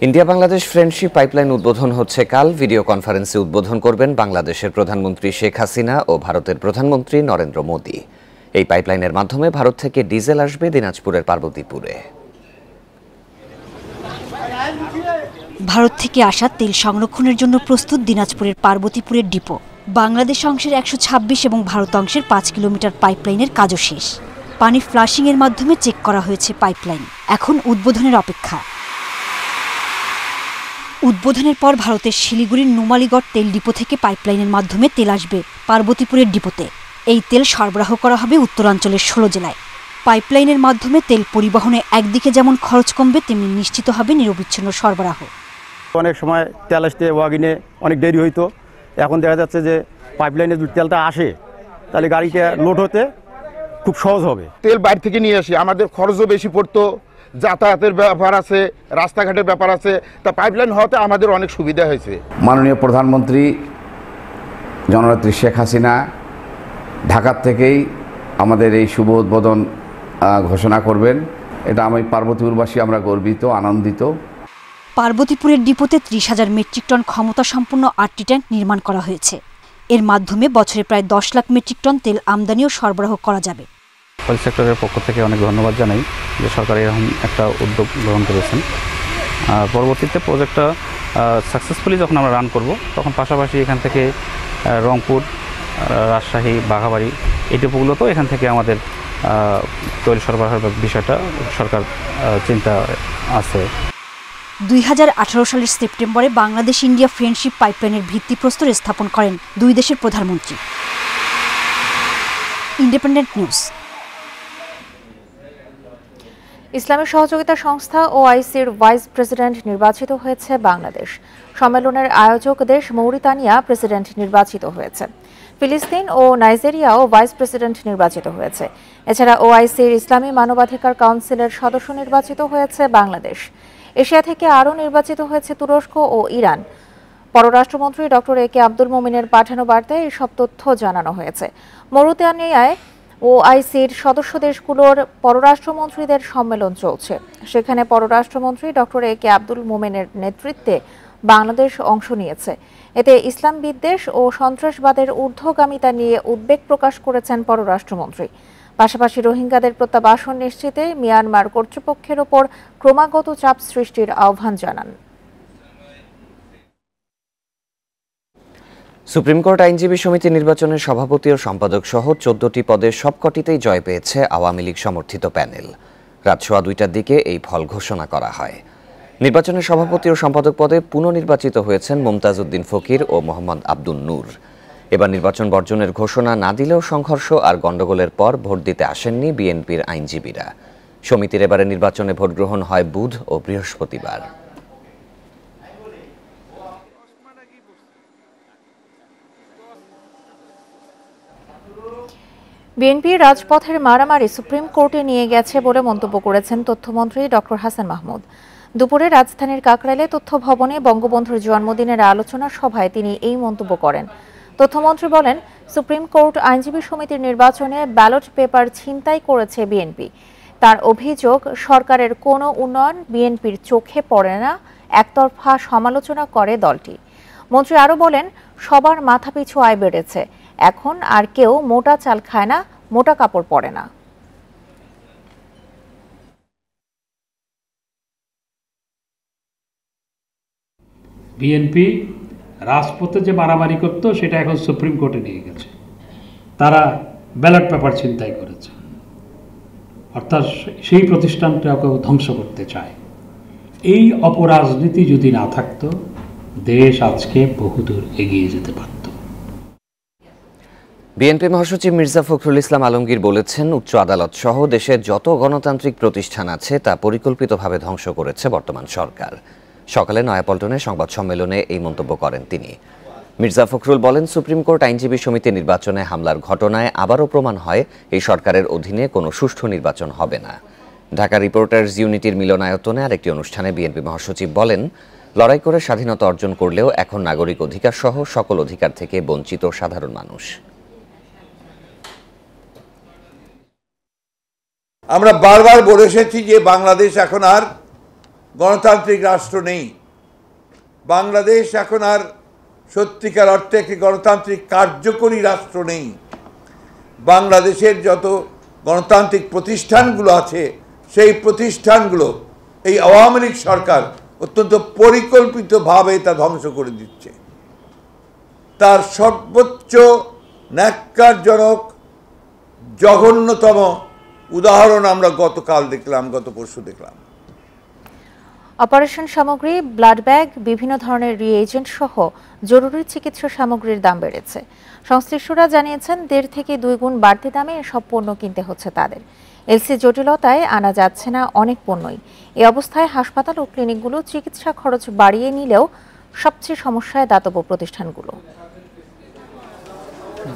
ইন্ডিয়া বাংলাদেশ ফ্রেন্ডশিপ পাইপলাইন উদ্বোধন হচ্ছে কাল। ভিডিও কনফারেন্সে উদ্বোধন করবেন বাংলাদেশের প্রধানমন্ত্রী শেখ হাসিনা ও ভারতের প্রধানমন্ত্রী নরেন্দ্র মোদী। এই পাইপলাইনের মাধ্যমে ভারত থেকে ডিজেল আসবে দিনাজপুরের পার্বতীপুরে। ভারত থেকে আসা তেল সংরক্ষণের জন্য প্রস্তুত দিনাজপুরের পার্বতীপুরের ডিপো। বাংলাদেশ অংশের 126 এবং ভারত অংশের 5 কিলোমিটার পাইপলাইনের কাজও শেষ। পানি ফ্লাশিংয়ের মাধ্যমে চেক করা হয়েছে পাইপলাইন, এখন উদ্বোধনের অপেক্ষা। উদ্বোধনের পর ভারতের শিলিগুড়ির নুমালীগড় তেল ডিপো থেকে পাইপলাইনের মাধ্যমে তেল আসবে পার্বতীপুরের ডিপোতে। এই তেল সরবরাহ করা হবে উত্তরাঞ্চলের 16 জেলায়। পাইপলাইনের মাধ্যমে তেল পরিবহনে একদিকে যেমন খরচ কমবে, তেমনি নিশ্চিত হবে নিরবিচ্ছিন্ন সরবরাহ। অনেক সময় তেল আসতে ওয়াগিনে অনেক দেরি হইতো, এখন দেখা যাচ্ছে যে পাইপলাইনে যদি তেলটা আসে তাহলে গাড়িটা লোড হতে খুব সহজ হবে। তেল বাইরে থেকে নিয়ে আসি, আমাদের খরচও বেশি পড়তো, যাতায়াতের ব্যাপার আছে, রাস্তাঘাটের ব্যাপার আছে, তা পাইপলাইন হওয়াতে আমাদের অনেক সুবিধা হয়েছে। মাননীয় প্রধানমন্ত্রী জননেত্রী শেখ হাসিনা ঢাকার থেকেই আমাদের এই শুভ উদ্বোধন ঘোষণা করবেন। এটা আমি পার্বতীপুরবাসী আমরা গর্বিত, আনন্দিত। পার্বতীপুরের ডিপোতে 30,000 মেট্রিক টন ক্ষমতা সম্পন্ন 8টি ট্যাঙ্ক নির্মাণ করা হয়েছে। এর মাধ্যমে বছরে প্রায় 10 লাখ মেট্রিক টন তেল আমদানি ও সরবরাহ করা যাবে। অয়েল সেক্টরের পক্ষ থেকে অনেক ধন্যবাদ জানাই যে সরকার এরকম একটা উদ্যোগ গ্রহণ করেছেন। পরবর্তীতে প্রজেক্টটা সাকসেসফুলি যখন আমরা রান করব তখন পাশাপাশি এখান থেকে রংপুর, রাজশাহী, বাঘাবাড়ি এই ডিপোগুলোতেও এখান থেকে আমাদের তৈল সরবরাহের বিষয়টা সরকার চিন্তা আছে। 2018 সালের সেপ্টেম্বরে বাংলাদেশ ইন্ডিয়া ফ্রেন্ডশিপ পাইপলাইনের ভিত্তিপ্রস্তর স্থাপন করেন দুই দেশের প্রধানমন্ত্রী। Independent news. ইসলামী সহযোগিতা সংস্থা ওআইসির ভাইস প্রেসিডেন্ট নির্বাচিত হয়েছে বাংলাদেশ। সম্মেলনের আয়োজক দেশ মৌরিতানিয়া প্রেসিডেন্ট নির্বাচিত হয়েছে। ফিলিস্তিন ও নাইজেরিয়াও ভাইস প্রেসিডেন্ট নির্বাচিত হয়েছে। এছাড়া ওআইসির ইসলামী মানবাধিকার কাউন্সিলের সদস্য নির্বাচিত হয়েছে বাংলাদেশ। এশিয়া থেকে আরও নির্বাচিত হয়েছে তুরস্ক ও ইরান। পররাষ্ট্রমন্ত্রী ডক্টর এ কে আব্দুল মোমিনের পাঠানো বার্তায় এসব তথ্য জানানো হয়েছে। মৌরিতানিয়ায় ওআইসির সদস্য দেশগুলোর পররাষ্ট্রমন্ত্রীদের সম্মেলন চলছে। সেখানে পররাষ্ট্রমন্ত্রী ডক্টর এ কে আব্দুল মোমেনের নেতৃত্বে বাংলাদেশ অংশ নিয়েছে। এতে ইসলাম বিদ্বেষ ও সন্ত্রাসবাদের ঊর্ধ্বগামিতা নিয়ে উদ্বেগ প্রকাশ করেছেন পররাষ্ট্রমন্ত্রী। পাশাপাশি রোহিঙ্গাদের প্রত্যাবাসন নিশ্চিতে মিয়ানমার কর্তৃপক্ষের ওপর ক্রমাগত চাপ সৃষ্টির আহ্বান জানান। সুপ্রিম কোর্ট আইনজীবী সমিতি নির্বাচনের সভাপতি ও সম্পাদক সহ 14টি পদের সবকটিতেই জয় পেয়েছে আওয়ামী লীগ সমর্থিত প্যানেল। রাত 2:15টার দিকে এই ফল ঘোষণা করা হয়। নির্বাচনের সভাপতি ও সম্পাদক পদে পুনর্নির্বাচিত হয়েছেন মুমতাজ উদ্দিন ফকির ও মোহাম্মদ আব্দুন নূর। এবার নির্বাচন বর্জনের ঘোষণা না দিলেও সংঘর্ষ আর গণ্ডগোলের পর ভোট দিতে আসেননি বিএনপির আইনজীবীরা। সমিতির এবারে নির্বাচনে ভোট গ্রহণ হয় বুধ ও বৃহস্পতিবার। বিএনপি রাজপথের মারামারি সুপ্রিম কোর্টে নিয়ে গেছে বলে মন্তব্য করেছেন তথ্যমন্ত্রী ডক্টর হাসান মাহমুদ। দুপুরে রাজধানীর কাকরাইলে তথ্য ভবনে বঙ্গবন্ধুর জন্মদিনের আলোচনা সভায় তিনি এই মন্তব্য করেন। তথ্যমন্ত্রী বলেন, সুপ্রিম কোর্ট আইনজীবী সমিতির নির্বাচনে ব্যালট পেপার ছিনতাই করেছে বিএনপি। তার অভিযোগ, সরকারের কোনো উন্নয়ন বিএনপির চোখে পড়ে না, একতরফা সমালোচনা করে দলটি। মন্ত্রী আরও বলেন, সবার মাথাপিছু আয় বেড়েছে, এখন আর কেউ মোটা চাল খায় না, মোটা কাপড় পরে না। বিএনপি রাজপথে যে মারামারি করতো সেটা এখন সুপ্রিম কোর্টে নিয়ে গেছে। তারা ব্যালট পেপার ছিনতাই করেছে, অর্থাৎ সেই প্রতিষ্ঠানটাকে ধ্বংস করতে চায়। এই অপরাজনীতি যদি না থাকতো, দেশ আজকে বহুদূর এগিয়ে যেতে পারত। বিএনপি মহাসচিব মির্জা ফখরুল ইসলাম আলমগীর বলেছেন, উচ্চ আদালত সহ দেশের যত গণতান্ত্রিক প্রতিষ্ঠান আছে তা পরিকল্পিতভাবে ধ্বংস করেছে বর্তমান সরকার। সকালে নয়াপল্টনে সংবাদ সম্মেলনে এই মন্তব্য করেন তিনি। মির্জা ফখরুল বলেন, সুপ্রিম কোর্ট আইনজীবী সমিতি নির্বাচনে হামলার ঘটনায় আবারও প্রমাণ হয় এই সরকারের অধীনে কোনো সুষ্ঠু নির্বাচন হবে না। ঢাকা রিপোর্টার্স ইউনিটির মিলনায়তনে আরেকটি অনুষ্ঠানে বিএনপি মহাসচিব বলেন, লড়াই করে স্বাধীনতা অর্জন করলেও এখন নাগরিক অধিকার সহ সকল অধিকার থেকে বঞ্চিত সাধারণ মানুষ। আমরা বারবার বলে এসেছি যে বাংলাদেশ এখন আর গণতান্ত্রিক রাষ্ট্র নেই। বাংলাদেশ এখন আর সত্যিকার অর্থে একটি গণতান্ত্রিক কার্যকরী রাষ্ট্র নেই। বাংলাদেশের যত গণতান্ত্রিক প্রতিষ্ঠানগুলো আছে সেই প্রতিষ্ঠানগুলো এই আওয়ামী লীগ সরকার অত্যন্ত পরিকল্পিতভাবে তা ধ্বংস করে দিচ্ছে। তার সর্বোচ্চ ন্যাক্কারজনক জঘন্যতম উদাহরণ আমরা গতকাল দেখলাম, গত পরশু দেখলাম। অপারেশন সামগ্রী, ব্লাড ব্যাগ, বিভিন্ন ধরনের রিএজেন্ট সহ জরুরি চিকিৎসা সামগ্রীর দাম বেড়েছে। সংশ্লিষ্টরা জানিয়েছেন, 1.5 থেকে 2 গুণ বাড়তি দামে এসব পণ্য কিনতে হচ্ছে তাদের। এলসি জটিলতায় আনা যাচ্ছে না অনেক পণ্যই। এই অবস্থায় হাসপাতাল ও ক্লিনিকগুলো চিকিৎসা খরচ বাড়িয়ে নিলেও সবচেয়ে সমস্যায় দাতব্য প্রতিষ্ঠানগুলো।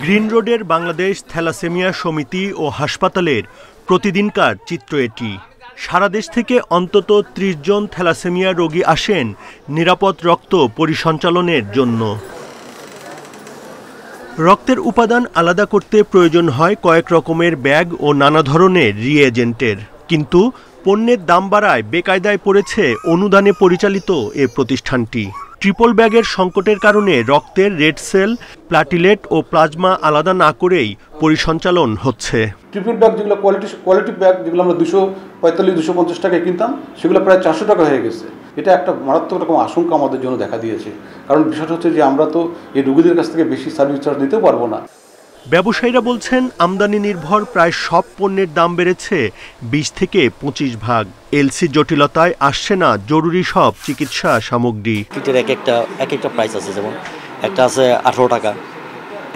গ্রিন রোডের বাংলাদেশ থ্যালাসেমিয়া সমিতি ও হাসপাতালের প্রতিদিনকার চিত্র এটি। সারা দেশ থেকে অন্তত 30 জন থ্যালাসেমিয়া রোগী আসেন নিরাপদ রক্ত পরিসঞ্চালনের জন্য। রক্তের উপাদান আলাদা করতে প্রয়োজন হয় কয়েক রকমের ব্যাগ ও নানা ধরনের রিএজেন্টের, কিন্তু পণ্যের দাম বাড়ায় বেকায়দায় পড়েছে অনুদানে পরিচালিত এ প্রতিষ্ঠানটি। ট্রিপল ব্যাগের সংকটের কারণে রক্তের রেড সেল, প্লাটিলেট ও প্লাজমা আলাদা না করেই পরিসঞ্চালন হচ্ছে। ট্রিপল ব্যাগ যেগুলো কোয়ালিটি ব্যাগ যেগুলো আমরা 245-250 টাকায় কিনতাম, সেগুলো প্রায় 400 টাকা হয়ে গেছে। এটা একটা মারাত্মক রকম আশঙ্কা আমাদের জন্য দেখা দিয়েছে, কারণ বিষয়টা হচ্ছে যে আমরা তো এই রোগীদের কাছ থেকে বেশি সার্ভিস চার্জ দিতেও পারবো না। ব্যবসায়ীরা বলছেন আমদানি নির্ভর প্রায় সব পণ্যের দাম বেড়েছে 20 থেকে 25 ভাগ। এলসি জটিলতায় আসছে না জরুরি সব চিকিৎসা সামগ্রী। কিটের এক একটা প্রাইস আছে, যেমন একটা আছে 18 টাকা,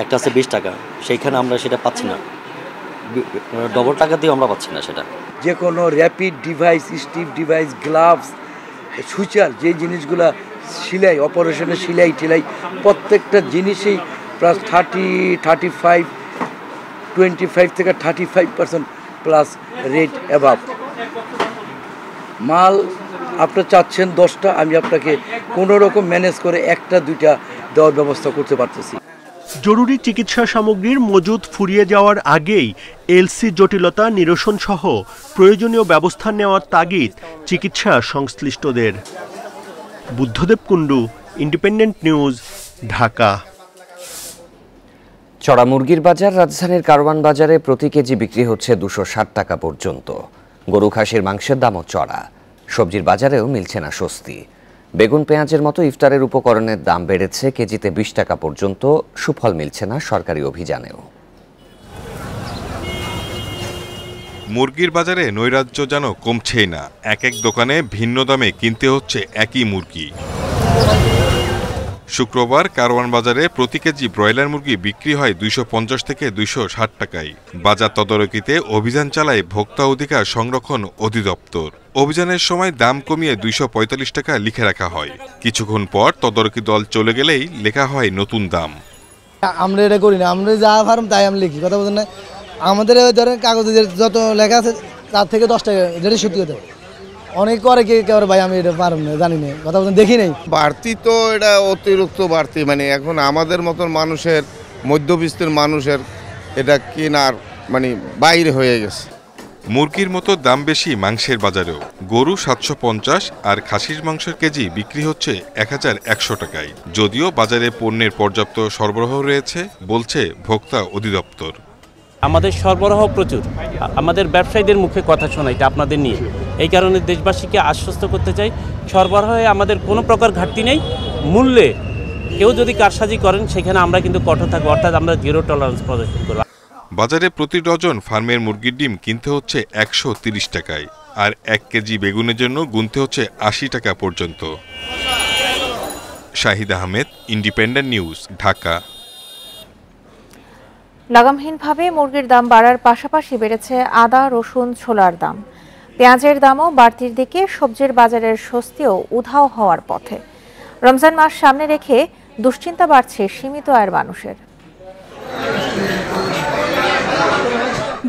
একটা আছে 20 টাকা, সেইখানে আমরা সেটা পাচ্ছি না, ডবল টাকা দিয়ে আমরা পাচ্ছি না সেটা। যে কোনো rapid device, Steve device, gloves, suture, যে জিনিসগুলো সেলাই, অপারেশনের সেলাই টেলাই, প্রত্যেকটা জিনিসেই প্লাস 25 থেকে 35% প্লাস রেট অ্যাভাব। মাল আপনি চাচ্ছেন 10টা, আমি আপনাকে কোনো রকম ম্যানেজ করে 1-2টা দেওয়ার ব্যবস্থা করতে পারতেছি। জরুরি চিকিৎসা সামগ্রীর মজুদ ফুরিয়ে যাওয়ার আগেই এলসি জটিলতা নিরসন সহ প্রয়োজনীয় ব্যবস্থা নেওয়ার তাগিদ চিকিৎসা সংশ্লিষ্টদের। Buddhadeb Kundu, independent News, Dhaka. চড়া মুরগির বাজার রাজধানীর কারওয়ান বাজারে প্রতি কেজি বিক্রি হচ্ছে 260 টাকা পর্যন্ত। গরু খাসির মাংসের দামও চড়া। সবজির বাজারেও মিলছে না স্বস্তি। বেগুন পেঁয়াজের মতো ইফতারের উপকরণের দাম বেড়েছে কেজিতে 20 টাকা পর্যন্ত। সুফল মিলছে না সরকারি অভিযানেও। মুরগির বাজারে নৈরাজ্য যেন কমছেই না। এক এক দোকানে ভিন্ন দামে কিনতে হচ্ছে একই মুরগি। শুক্রবার কারওয়ান বাজারে প্রতি কেজি ব্রয়লার মুরগি বিক্রি হয় 250 থেকে 260 টাকায়। বাজার তদারকিতে অভিযান চালায় ভোক্তা অধিকার সংরক্ষণ অধিদপ্তর। অভিযানের সময় দাম কমিয়ে 245 টাকা লিখে রাখা হয়। কিছুক্ষণ পর তদারকি দল চলে গেলেই লেখা হয় নতুন দাম। আমরা এটা করি না, আমরা যা পারম তাই আমরা লিখি, কথা বলছেন না। আমাদের ধরেন কাগজে যত লেখা আছে তার থেকে 10 টাকা যেটা সত্যি কথা। অনেক করে কি কেউ ভাই আমি এটা পারব না, জানি না, কথা বলছেন, দেখি নাই। বাড়তি তো এটা অতিরিক্ত বাড়তি, মানে এখন আমাদের মতন মানুষের, মধ্যবিত্তের মানুষের এটা কেনার মানে বাইরে হয়ে গেছে। মুরগির মতো দাম বেশি মাংসের বাজারেও। গরু 750 আর খাসির মাংসের কেজি বিক্রি হচ্ছে 1100 টাকায়। যদিও বাজারে পণ্যের পর্যাপ্ত সরবরাহ রয়েছে বলছে ভোক্তা অধিদপ্তর। আমাদের সরবরাহ প্রচুর, আমাদের ব্যবসায়ীদের মুখে কথা শোনা এটা আপনাদের নিয়ে। এই কারণে দেশবাসীকে আশ্বস্ত করতে চাই, সরবরাহে আমাদের কোনো প্রকার ঘাটতি নেই। মূল্যে কেউ যদি কারসাজি করেন সেখানে আমরা কিন্তু কঠোর থাকবো, অর্থাৎ আমরা জিরো টলারেন্স প্রদর্শন করব। বাজারে প্রতি ডজন ফার্মের মুরগির ডিম কিনতে হচ্ছে 130 টাকায়, আর 1 কেজি বেগুনের জন্য গুনতে হচ্ছে 80 টাকা পর্যন্ত। Shahid Ahmed, Independent News, Dhaka. লাগামহীনভাবে মুরগির দাম বাড়ার পাশাপাশি বেড়েছে আদা, রসুন, ছোলার দাম। পেঁয়াজের দামও বাড়তির দিকে। সবজির বাজারের স্বস্তিও উধাও হওয়ার পথে। রমজান মাস সামনে রেখে দুশ্চিন্তা বাড়ছে সীমিত আয়ের মানুষের।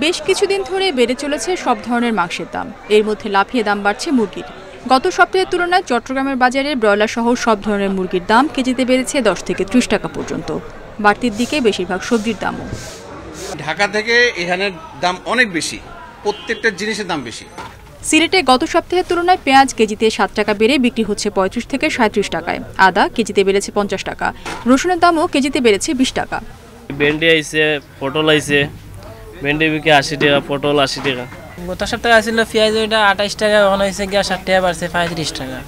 বেশ কিছুদিন ধরে বেড়ে চলেছে সব ধরনের মাংসের দাম। এর মধ্যে লাফিয়ে দাম বাড়ছে মুরগির। গত সপ্তাহের তুলনায় চট্টগ্রামের বাজারে ব্রয়লার সহ সব ধরনের মুরগির দাম কেজিতে বেড়েছে 10 থেকে 30 টাকা পর্যন্ত। বাড়তির দিকে বেশিরভাগ সবজির দামও। ঢাকা থেকে এখানের দাম অনেক বেশি, প্রত্যেকটা জিনিসের দাম বেশি। সিলেটে গত সপ্তাহের তুলনায় পেঁয়াজ কেজিতে 7 টাকা বেড়ে বিক্রি হচ্ছে 35 থেকে 37 টাকায়। আদা কেজিতে বেড়েছে 50 টাকা। রসুনের দামও কেজিতে বেড়েছে 20 টাকা। ভেন্ডি আইছে, পটল আইছে, ভেন্ডি বিকে 80 টাকা, পটল 80 টাকা। গত সপ্তাহে আসছিল পেঁয়াজ ওইটা 28 টাকা, এখন হয়েছে গিয়া 60 টাকা বাড়ছে 35 টাকা।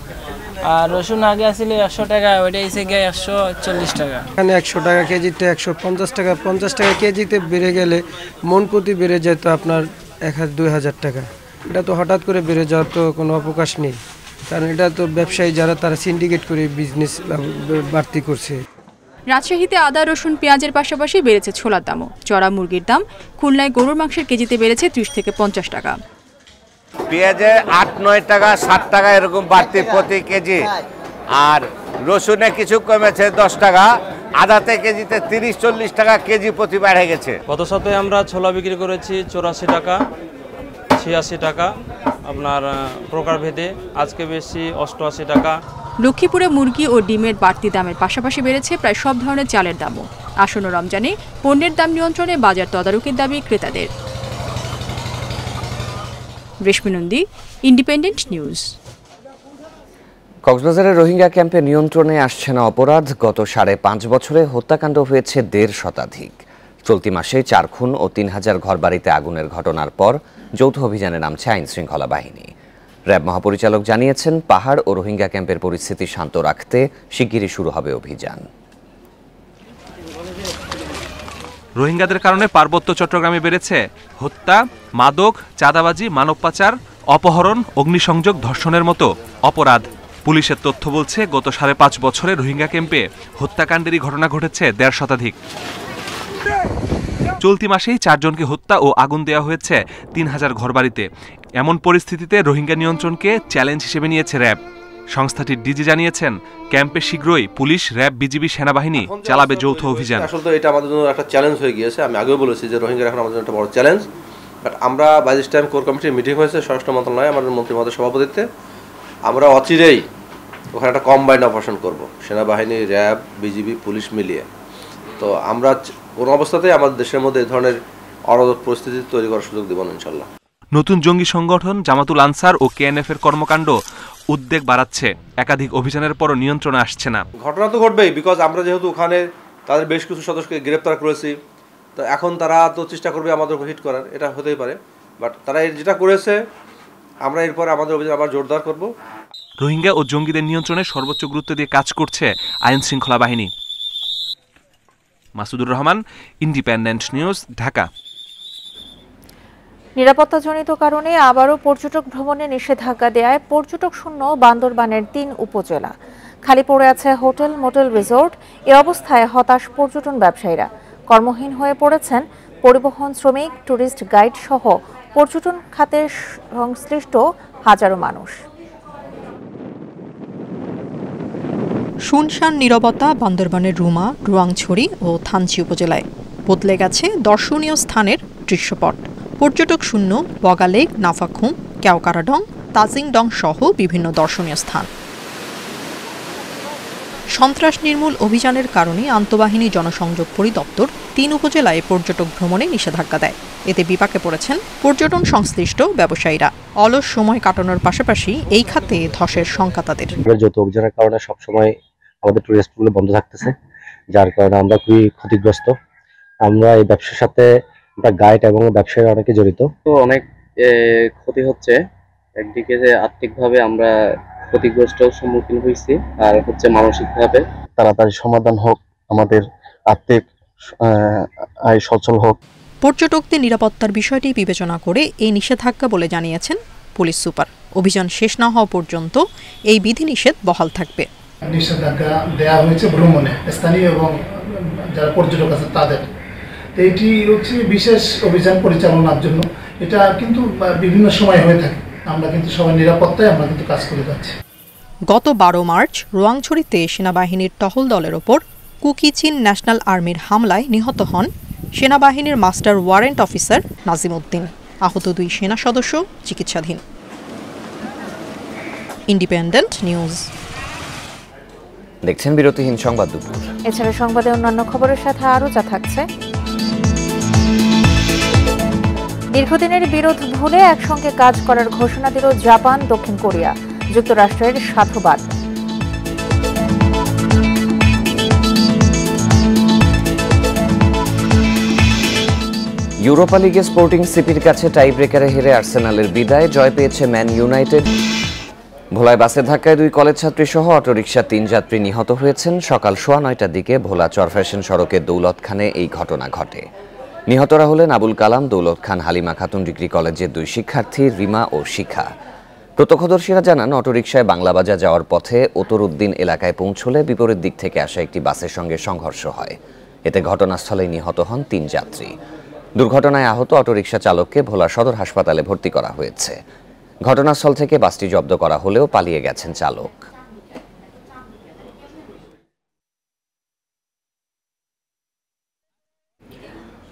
আর রসুন আগে আসছিল 100 টাকা, ওইটা এসে গিয়ে 140 টাকা। এখানে 100 টাকা কেজিতে 150 টাকা, 50 টাকা কেজিতে বেড়ে গেলে মন প্রতি বেড়ে যেত আপনার 1000-2000 টাকা। এটা তো হঠাৎ করে বেড়ে যাওয়ার তো কোনো অবকাশ নেই, কারণ এটা তো ব্যবসায়ী যারা তারা সিন্ডিকেট করে বিজনেস বাড়তি করছে। রাজশাহীতে আদা, রসুন, পেঁয়াজের পাশাপাশি বেড়েছে ছোলার দামও। চড়া মুরগির দাম খুলনায় গরুর মাংসের কেজিতে বেড়েছে 30 থেকে 50 টাকা। পেঁয়াজে 8-9 টাকা, 7 টাকা এরকম বাড়তি প্রতি কেজি। আর রসুনে কিছু কমেছে 10 টাকা। আদাতে কেজিতে 30-40 টাকা কেজি প্রতি বেড়ে গেছে। গত সপ্তাহে আমরা ছোলা বিক্রি করেছি 84 টাকা, 86 টাকা আপনার প্রকারভেদে। আজকে বেশি 88 টাকা। লক্ষ্মীপুরে মুরগি ও ডিমের বাড়তি দামের পাশাপাশি বেড়েছে প্রায় সব ধরনের চালের দামও। আসন্ন রমজানে পণ্যের দাম নিয়ন্ত্রণে বাজার তদারকির দাবি ক্রেতাদের। রেশমি নন্দী, ইন্ডিপেন্ডেন্ট নিউজ। কক্সবাজারের রোহিঙ্গা ক্যাম্পে নিয়ন্ত্রণে আসছে না অপরাধ। গত 5.5 বছরে হত্যাকাণ্ড হয়েছে 1.5 শতাধিক। চলতি মাসে 4 খুন ও 3000 ঘরবাড়িতে আগুনের ঘটনার পর যৌথ অভিযানে নামছে আইন শৃঙ্খলা বাহিনী। র্যাব মহাপরিচালক জানিয়েছেন, পাহাড় ও রোহিঙ্গা ক্যাম্পের পরিস্থিতি শান্ত রাখতে শিগগিরই শুরু হবে অভিযান। রোহিঙ্গাদের কারণে পার্বত্য চট্টগ্রামে বেড়েছে হত্যা, মাদক, চাঁদাবাজি, মানব পাচার, অপহরণ, অগ্নিসংযোগ, ধর্ষণের মতো অপরাধ। পুলিশের তথ্য বলছে, গত 5.5 বছরে রোহিঙ্গা ক্যাম্পে হত্যাকাণ্ডেরই ঘটনা ঘটেছে 1.5 শতাধিক। চলতি মাসেই 4 জনকে হত্যা ও আগুন দেওয়া হয়েছে 3000 ঘরবাড়িতে। এমন পরিস্থিতিতে রোহিঙ্গা নিয়ন্ত্রণকে চ্যালেঞ্জ হিসেবে নিয়েছে র্যাব। সংস্থাটির ডিজি জানিয়েছেন, ক্যাম্পে শীঘ্রই পুলিশ, র্যাব, বিজিবি, সেনাবাহিনী চালাবে যৌথ অভিযান। আসলে এটা আমাদের জন্য একটা চ্যালেঞ্জ হয়ে গিয়েছে। আমি আগেও বলেছি যে রোহিঙ্গা এখন আমাদের জন্য একটা বড় চ্যালেঞ্জ। বাট আমরা বাই দিস টাইম কোর কমিটির মিটিং হয়েছে স্বরাষ্ট্র মন্ত্রণালয়ে আমাদের মন্ত্রী মহোদয়ের সভাপতিত্বে। আমরা অচিরেই ওখানে একটা কম্বাইন্ড অপারেশন করব, সেনাবাহিনী, র্যাব, বিজিবি, পুলিশ মিলিয়ে। তো আমরা কোনো অবস্থাতেই আমাদের দেশের মধ্যে এই ধরনের অরাজক পরিস্থিতি তৈরি করার সুযোগ দেব না ইনশাল্লাহ। নতুন জঙ্গি সংগঠন জামাতুল আনসার ও কেএনএফ এর কর্মকাণ্ড উদ্বেগ বাড়াচ্ছে। একাধিক অভিযানের পরও নিয়ন্ত্রণে আসছে না। ঘটনা তো ঘটবেই, বিকজ আমরা যেহেতু ওখানে তাদের বেশ কিছু সদস্যকে গ্রেপ্তার করেছি, তো এখন তারা তো চেষ্টা করবে আমাদের হিট করার, এটা হতেই পারে। বাট তারা যেটা করেছে, আমরা এরপরে আমাদের অভিযান আবার জোরদার করব। রোহিঙ্গা ও জঙ্গিদের নিয়ন্ত্রণে সর্বোচ্চ গুরুত্ব দিয়ে কাজ করছে আইন শৃঙ্খলা বাহিনী। Masudur Rahman, Independent News, Dhaka. নিরাপত্তাজনিত কারণে আবারও পর্যটক ভ্রমণে নিষেধাজ্ঞা দেয়ায় পর্যটক শূন্য বান্দরবানের 3 উপজেলা। খালি পড়ে আছে হোটেল, মোটেল, রিসোর্ট। এ অবস্থায় হতাশ পর্যটন ব্যবসায়ীরা। কর্মহীন হয়ে পড়েছেন পরিবহন শ্রমিক, ট্যুরিস্ট গাইড সহ পর্যটন খাতের সংশ্লিষ্ট হাজারো মানুষ। শুনশান নীরবতা বান্দরবানের রুমা, রুয়াংছড়ি ও থানচি উপজেলায়। বদলে গেছে দর্শনীয় স্থানের দৃশ্যপট। পর্যটক শূন্য বগালেক, নাফাখুম, কেওকারাডং, তাজিংডং সহ বিভিন্ন দর্শনীয় স্থান। সন্ত্রাস নির্মূল অভিযানের কারণে আন্তঃবাহিনী জনসংযোগ পরিদপ্তর 3 উপজেলায় পর্যটক ভ্রমণে নিষেধাজ্ঞা দেয়। এতে বিপাকে পড়েছেন পর্যটন সংশ্লিষ্ট ব্যবসায়ীরা। অলস সময় কাটানোর পাশাপাশি এই খাতে ধসের শঙ্কা তাদের। যৌথ অভিযানের কারণে সবসময় আমাদের টুরিস্টগুলো বন্ধ থাকতেছে, যার কারণে আমরা খুবই ক্ষতিগ্রস্ত। আমরা এই ব্যবসার সাথে গাইড এবং ব্যবসায়ী অনেকে জড়িত, তো অনেক ক্ষতি হচ্ছে। একদিকে যে আর্থিকভাবে আমরা ক্ষতিগ্রস্তের সম্মুখীন হয়েছি, আর হচ্ছে মানসিকভাবে। তাড়াতাড়ি সমাধান হোক, আমাদের আর্থিক আয় সচল হোক। পর্যটকদের নিরাপত্তার বিষয়টি বিবেচনা করে এই নিষেধাজ্ঞা বলে জানিয়েছেন পুলিশ সুপার। অভিযান শেষ না হওয়া পর্যন্ত এই বিধিনিষেধ বহাল থাকবে। নিষেধাজ্ঞা দেওয়া হয়েছে ভ্রমণে, স্থানীয় এবং যারা পর্যটক আছে তাদের। এটি হচ্ছে বিশেষ অভিযান পরিচালনার জন্য। এটা কিন্তু বিভিন্ন সময় হয়ে থাকে। আমরা কিন্তু সবাই নিরাপত্তায় আমরা কিন্তু কাজ করে যাচ্ছি। গত 12 মার্চ রোয়াংছড়িতে সেনাবাহিনীর টহল দলের ওপর কুকিচিন ন্যাশনাল আর্মির হামলায় নিহত হন সেনাবাহিনীর master warrant officer Nazim Uddin. আহত 2 সেনা সদস্য চিকিৎসাধীন। Independent news. দেখছেন বিরতিহীন সংবাদ দুপুর। এছাড়া সংবাদে অন্যান্য খবরের সাথে আরও যা থাকছে। দীর্ঘদিনের বিরোধ ভুলে একসঙ্গে কাজ করার ঘোষণা দিল জাপান, দক্ষিণ কোরিয়া। যুক্তরাষ্ট্রের সাধুবাদ। ইউরোপা লিগে স্পোর্টিং সিপির কাছে টাই ব্রেকারে হেরে আর্সেনালের বিদায়। জয় পেয়েছে ম্যান ইউনাইটেড। ভোলায় বাসের ধাক্কায় 2 কলেজ ছাত্রী সহ অটোরিকশা 3 যাত্রী নিহত হয়েছেন। সকাল 9:15টার দিকে ভোলা চরফ্যাশন সড়কের দৌলতখানে এই ঘটনা ঘটে। নিহতরা হলেন আবুল কালাম, দৌলত খান হালিমা খাতুন ডিগ্রি কলেজের 2 শিক্ষার্থী রিমা ও শিখা। প্রত্যক্ষদর্শীরা জানান, অটোরিকশায় বাংলাবাজার যাওয়ার পথে ওতরউদ্দিন এলাকায় পৌঁছলে বিপরীত দিক থেকে আসা একটি বাসের সঙ্গে সংঘর্ষ হয়। এতে ঘটনাস্থলেই নিহত হন 3 যাত্রী। দুর্ঘটনায় আহত অটোরিকশা চালককে ভোলা সদর হাসপাতালে ভর্তি করা হয়েছে। ঘটনাস্থল থেকে বাসটি জব্দ করা হলেও পালিয়ে গেছেন চালক।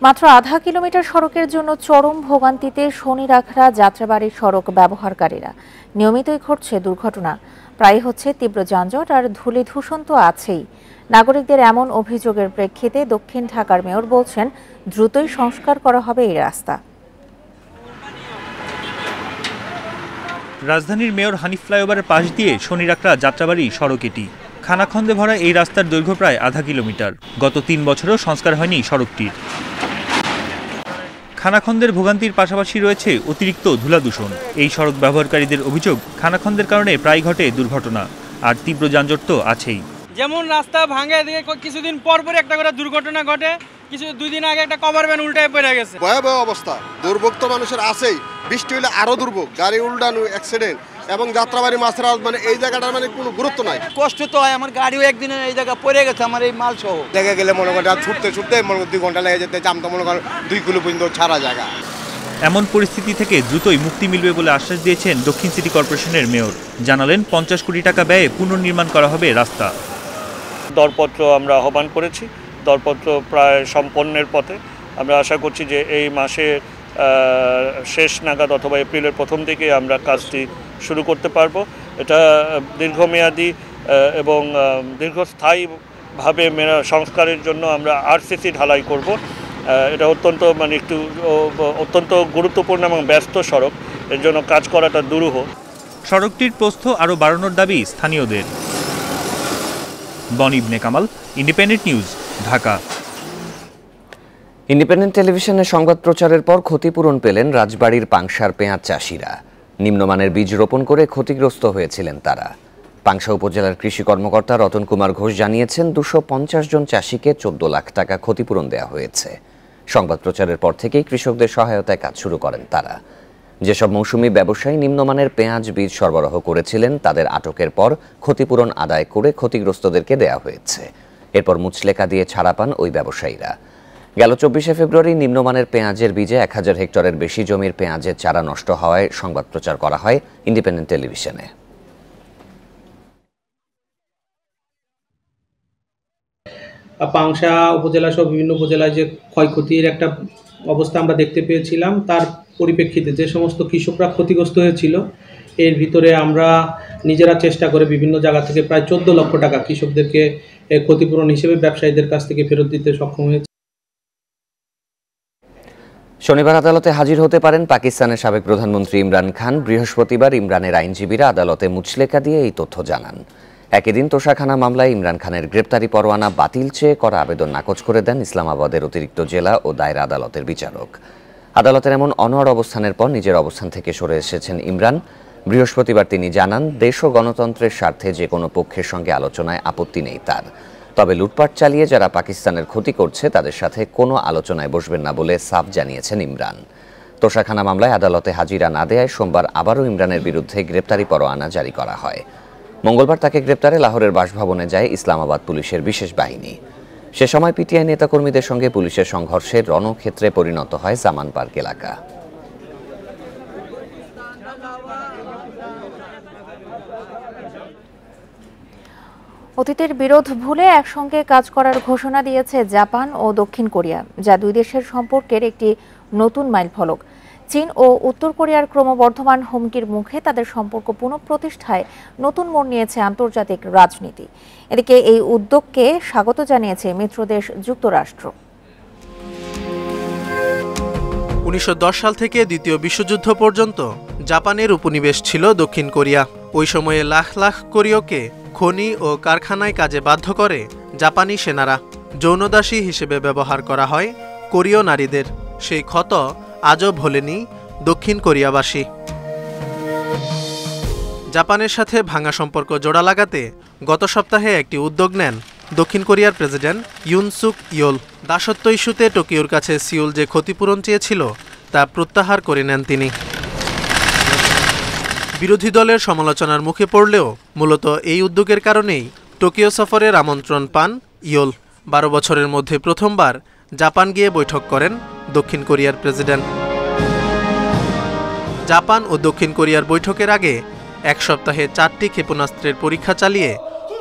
মাত্র আধা কিলোমিটার সড়কের জন্য চরম ভোগান্তিতে শনিরাখড়া যাত্রাবাড়ির সড়ক ব্যবহারকারীরা। নিয়মিতই ঘটছে দুর্ঘটনা। প্রায় হচ্ছে তীব্র যানজট আর ধূলিধূসর তো আছেই। নাগরিকদের এমন অভিযোগের প্রেক্ষিতে দক্ষিণ ঢাকার মেয়র বলছেন, দ্রুতই সংস্কার করা হবে এই রাস্তা। রাজধানীর মেয়র হানিফ ফ্লাইওভারের পাশ দিয়ে শনিরাকড়া যাত্রাবাড়ি সড়ক এটি। খানাখন্দে ভরা এই রাস্তার দৈর্ঘ্য প্রায় আধা কিলোমিটার। গত 3 বছরেও সংস্কার হয়নি সড়কটির। খানাখন্দের ভোগান্তির পাশাপাশি রয়েছে অতিরিক্ত ধুলা দূষণ। এই সড়ক ব্যবহারকারীদের অভিযোগ, খানাখন্দের কারণে প্রায় ঘটে দুর্ঘটনা, আর তীব্র যানজট তো আছেই। যেমন রাস্তা ভাঙে দিয়ে কিছুদিন পর একটা করে দুর্ঘটনা ঘটে। 2 দিন আগে একটা কভার ভ্যান উল্টায় পড়ে গেছে। ভয়াবহ অবস্থা, দুর্ভোগ তো মানুষের আছেই, বৃষ্টি হলে আরো দুর্ভোগ, গাড়ি উল্টানো, অ্যাক্সিডেন্ট এবং যাত্রাবাড়ি মাছরা, মানে এই জায়গাটার মানে কোনো গুরুত্ব নাই। কষ্ট তো হয়, আমার গাড়িও একদিন এই জায়গা পড়ে গেছে, আমার এই মাল সহ। জায়গা গেলে মনে করেন ছুটতে মনে করেন 2 ঘন্টা লেগে যেতে, জামটা মনে করেন 2 কিলো পর্যন্ত ছাড়া জায়গা। এমন পরিস্থিতি থেকে দ্রুতই মুক্তি মিলবে বলে আশ্বাস দিয়েছেন দক্ষিণ সিটি কর্পোরেশনের মেয়র। জানালেন 50 কোটি টাকা ব্যয়ে পুনর্নির্মাণ করা হবে রাস্তা। দরপত্র আমরা আহ্বান করেছি, দরপত্র প্রায় সম্পন্নের পথে। আমরা আশা করছি যে এই মাসের শেষ নাগাদ অথবা এপ্রিলের প্রথম দিকে আমরা কাজটি শুরু করতে পারবো। এটা দীর্ঘমেয়াদী এবং দীর্ঘস্থায়ীভাবে সংস্কারের জন্য আমরা আরসিসি ঢালাই করব। এটা অত্যন্ত গুরুত্বপূর্ণ এবং ব্যস্ত সড়ক, এর জন্য কাজ করাটা দুরূহ। সড়কটির প্রস্থ আরও বাড়ানোর দাবি স্থানীয়দের। Bani Ibne Kamal, Independent News, Dhaka. Independent টেলিভিশনের সংবাদ প্রচারের পর ক্ষতিপূরণ পেলেন রাজবাড়ীর পাংশার পেঁয়াজ চাষিরা। নিম্নমানের বীজ রোপণ করে ক্ষতিগ্রস্ত হয়েছিলেন তারা। পাংশা উপজেলার কৃষি কর্মকর্তা রতন কুমার ঘোষ জানিয়েছেন 250 জন চাষিকে 14 লাখ টাকা ক্ষতিপূরণ দেওয়া হয়েছে। সংবাদ প্রচারের পর থেকেই কৃষকদের সহায়তায় কাজ শুরু করেন তারা। যেসব মৌসুমী ব্যবসায়ী নিম্নমানের পেঁয়াজ বীজ সরবরাহ করেছিলেন তাদের আটকের পর ক্ষতিপূরণ আদায় করে ক্ষতিগ্রস্তদেরকে দেওয়া হয়েছে। এরপর মুচলেকা দিয়ে ছাড়া পান ওই ব্যবসায়ীরা। গেল 24 ফেব্রুয়ারি নিম্নমানের পেঁয়াজের বীজে 1000 হেক্টরের বেশি জমির পেঁয়াজের চারা নষ্ট হওয়ায় সংবাদ প্রচার করা হয় ইন্ডিপেন্ডেন্ট টেলিভিশনে। পাংশা উপজেলা সহ বিভিন্ন উপজেলায় যে ক্ষয়ক্ষতির একটা অবস্থা আমরা দেখতে পেয়েছিলাম, তার পরিপ্রেক্ষিতে যে সমস্ত কৃষকরা ক্ষতিগ্রস্ত হয়েছিল, এর ভিতরে আমরা নিজেরা চেষ্টা করে বিভিন্ন জায়গা থেকে প্রায় 14 লক্ষ টাকা কৃষকদেরকে ক্ষতিপূরণ হিসেবে ব্যবসায়ীদের কাছ থেকে ফেরত দিতে সক্ষম হয়েছে। শনিবার আদালতে হাজির হতে পারেন পাকিস্তানের সাবেক প্রধানমন্ত্রী ইমরান খান। বৃহস্পতিবার ইমরানের আইনজীবীরা আদালতে মুচলেকা দিয়ে এই তথ্য জানান। একই দিন তোষাখানা মামলায় ইমরান খানের গ্রেপ্তারি পরোয়ানা বাতিল চেয়ে করা আবেদন নাকচ করে দেন ইসলামাবাদের অতিরিক্ত জেলা ও দায়রা আদালতের বিচারক। আদালতের এমন অনড় অবস্থানের পর নিজের অবস্থান থেকে সরে এসেছেন ইমরান। বৃহস্পতিবার তিনি জানান, দেশ ও গণতন্ত্রের স্বার্থে যে কোনো পক্ষের সঙ্গে আলোচনায় আপত্তি নেই তার। তবে লুটপাট চালিয়ে যারা পাকিস্তানের ক্ষতি করছে তাদের সাথে কোনো আলোচনায় বসবেন না বলে সাফ জানিয়েছেন ইমরান। তোষাখানা মামলায় আদালতে হাজিরা না দেয়ায় সোমবার আবারও ইমরানের বিরুদ্ধে গ্রেপ্তারি পরোয়ানা জারি করা হয়। মঙ্গলবার তাকে গ্রেপ্তারে লাহোরের বাসভবনে যায় ইসলামাবাদ পুলিশের বিশেষ বাহিনী। সে সময় পিটিআই নেতাকর্মীদের সঙ্গে পুলিশের সংঘর্ষের রণক্ষেত্রে পরিণত হয় জামান পার্ক এলাকা। অতীতের বিরোধ ভুলে একসঙ্গে কাজ করার ঘোষণা দিয়েছে জাপান ও দক্ষিণ কোরিয়া, যা দুই দেশের সম্পর্কের একটি নতুন মাইলফলক। চীন ও উত্তর কোরিয়ার ক্রমবর্ধমান হুমকির মুখে তাদের সম্পর্ক পুনঃপ্রতিষ্ঠায় নতুন মোড় নিয়েছে আন্তর্জাতিক রাজনীতি। এদিকে এই উদ্যোগকে স্বাগত জানিয়েছে মিত্রদেশ যুক্তরাষ্ট্র। 1910 সাল থেকে দ্বিতীয় বিশ্বযুদ্ধ পর্যন্ত জাপানের উপনিবেশ ছিল দক্ষিণ কোরিয়া। ওই সময়ে লাখ লাখ কোরীয়কে খনি ও কারখানায় কাজে বাধ্য করে জাপানি সেনারা। যৌনদাসী হিসেবে ব্যবহার করা হয় কোরীয় নারীদের। সেই ক্ষত আজও ভোলেনি দক্ষিণ কোরিয়াবাসী। জাপানের সাথে ভাঙা সম্পর্ক জোড়া লাগাতে গত সপ্তাহে একটি উদ্যোগ নেন দক্ষিণ কোরিয়ার প্রেসিডেন্ট ইউন সুক ইয়োল। দাসত্ব ইস্যুতে টোকিওর কাছে সিউল যে ক্ষতিপূরণ চেয়েছিল তা প্রত্যাহার করে নেন তিনি। বিরোধী দলের সমালোচনার মুখে পড়লেও মূলত এই উদ্যোগের কারণেই টোকিও সফরের আমন্ত্রণ পান ইয়োল। 12 বছরের মধ্যে প্রথমবার জাপান গিয়ে বৈঠক করেন দক্ষিণ কোরিয়ার প্রেসিডেন্ট। জাপান ও দক্ষিণ কোরিয়ার বৈঠকের আগে এক সপ্তাহে 4টি ক্ষেপণাস্ত্রের পরীক্ষা চালিয়ে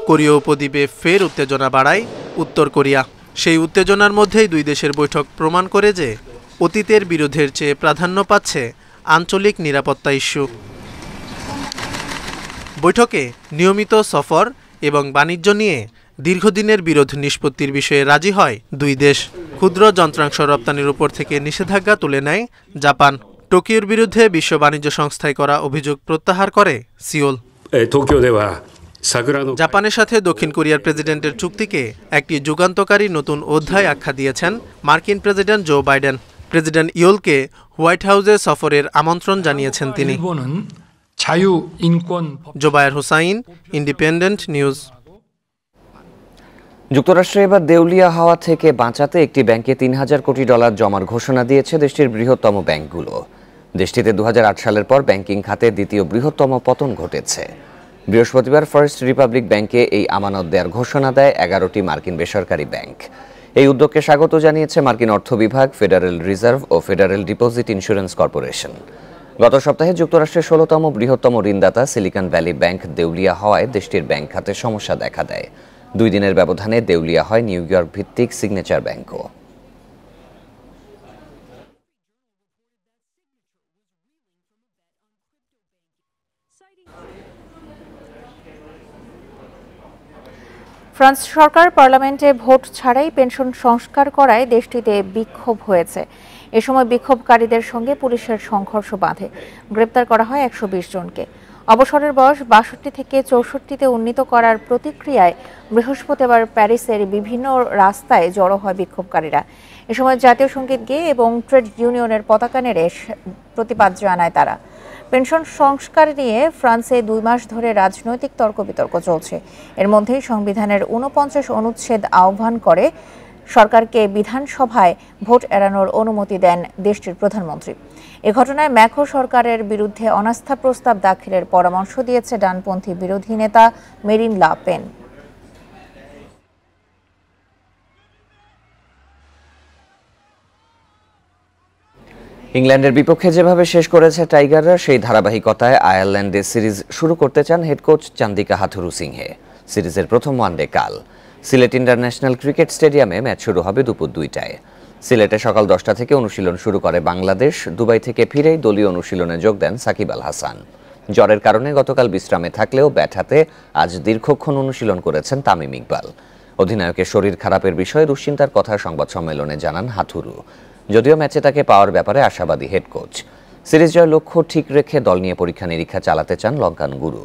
কোরীয় উপদ্বীপে ফের উত্তেজনা বাড়ায় উত্তর কোরিয়া। সেই উত্তেজনার মধ্যেই দুই দেশের বৈঠক প্রমাণ করে যে অতীতের বিরোধের চেয়ে প্রাধান্য পাচ্ছে আঞ্চলিক নিরাপত্তা ইস্যু। বৈঠকে নিয়মিত সফর এবং বাণিজ্য নিয়ে দীর্ঘদিনের বিরোধ নিষ্পত্তির বিষয়ে রাজি হয় দুই দেশ। ক্ষুদ্র যন্ত্রাংশ রপ্তানির উপর থেকে নিষেধাজ্ঞা তুলে নেয় জাপান। টোকিওর বিরুদ্ধে বিশ্ব বাণিজ্য সংস্থায় করা অভিযোগ প্রত্যাহার করে সিওল। জাপানের সাথে দক্ষিণ কোরিয়ার প্রেসিডেন্টের চুক্তিকে একটি যুগান্তকারী নতুন অধ্যায় আখ্যা দিয়েছেন মার্কিন প্রেসিডেন্ট জো বাইডেন। প্রেসিডেন্ট ইয়োলকে হোয়াইট হাউসে সফরের আমন্ত্রণ জানিয়েছেন তিনি। Jobayer Hussain, Independent News. যুক্তরাষ্ট্রে এবার দেউলিয়া হওয়া থেকে বাঁচাতে একটি ব্যাংকে $৩,000 কোটি জমার ঘোষণা দিয়েছে দেশটির বৃহত্তম ব্যাংকগুলো। দেশটিতে 2008 সালের পর ব্যাংকিং খাতে দ্বিতীয় বৃহত্তম পতন ঘটেছে। বৃহস্পতিবার ফার্স্ট রিপাবলিক ব্যাংকে এই আমানত দেওয়ার ঘোষণা দেয় 11টি মার্কিন বেসরকারি ব্যাংক। এই উদ্যোগকে স্বাগত জানিয়েছে মার্কিন অর্থ বিভাগ, ফেডারেল রিজার্ভ ও ফেডারেল ডিপোজিট ইন্স্যুরেন্স কর্পোরেশন। গত সপ্তাহে যুক্তরাষ্ট্রের 16তম বৃহত্তম ঋণদাতা সিলিকন ভ্যালি ব্যাংক দেউলিয়া হওয়ায় দেশটির ব্যাংক খাতে সমস্যা দেখা দেয়। 2 দিনের ব্যবধানে দেউলিয়া হয় নিউ ইয়র্ক ভিত্তিক সিগনেচার ব্যাংকও। ফ্রান্স সরকার পার্লামেন্টে ভোট ছাড়াই পেনশন সংস্কার করায় দেশটিতে বিক্ষোভ হয়েছে। এ সময় বিক্ষোভকারীদের সঙ্গে পুলিশের সংঘর্ষ বাধে। গ্রেপ্তার করা হয় 120 জনকে। অবসরের বয়স 62 থেকে 64-তে উন্নীত করার প্রতিক্রিয়ায় বৃহস্পতিবার প্যারিসের বিভিন্ন রাস্তায় জড়ো হয় বিক্ষোভকারীরা। এ সময় জাতীয় সঙ্গীত গেয়ে এবং ট্রেড ইউনিয়নের পতাকা নেড়ে প্রতিবাদ জানায় তারা। পেনশন সংস্কার নিয়ে ফ্রান্সে 2 মাস ধরে রাজনৈতিক তর্ক বিতর্ক চলছে। এর মধ্যেই সংবিধানের 49 অনুচ্ছেদ আহ্বান করে সরকারকে বিধানসভায় ভোট এড়ানোর অনুমতি দেন দেশটির প্রধানমন্ত্রী। এ ঘটনায় ম্যাক্রো সরকারের বিরুদ্ধে অনাস্থা প্রস্তাব দাখিলের পরামর্শ দিয়েছে ডানপন্থী বিরোধী নেতা মেরিন লা পেন। ইংল্যান্ডের বিপক্ষে যেভাবে শেষ করেছে টাইগাররা, সেই ধারাবাহিকতায় আয়ারল্যান্ডে সিরিজ শুরু করতে চান হেড কোচ চান্দিকা হাথুরু সিংহে। সিরিজের প্রথম ওয়ানডে কাল সিলেট ইন্টারন্যাশনাল ক্রিকেট স্টেডিয়ামে ম্যাচ শুরু হবে দুপুর 2টায়। সিলেটে সকাল 10টা থেকে অনুশীলন শুরু করে বাংলাদেশ। দুবাই থেকে ফিরেই দলীয় অনুশীলনে যোগ দেন সাকিব আল হাসান। জ্বরের কারণে গতকাল বিশ্রামে থাকলেও ব্যাট হাতে আজ দীর্ঘক্ষণ অনুশীলন করেছেন তামিম ইকবাল। অধিনায়কের শরীর খারাপের বিষয়ে দুশ্চিন্তার কথা সংবাদ সম্মেলনে জানান হাথুরু। যদিও ম্যাচে তাকে পাওয়ার ব্যাপারে আশাবাদী হেড কোচ। সিরিজ জয়ের লক্ষ্য ঠিক রেখে দল নিয়ে পরীক্ষা নিরীক্ষা চালাতে চান লঙ্কান গুরু।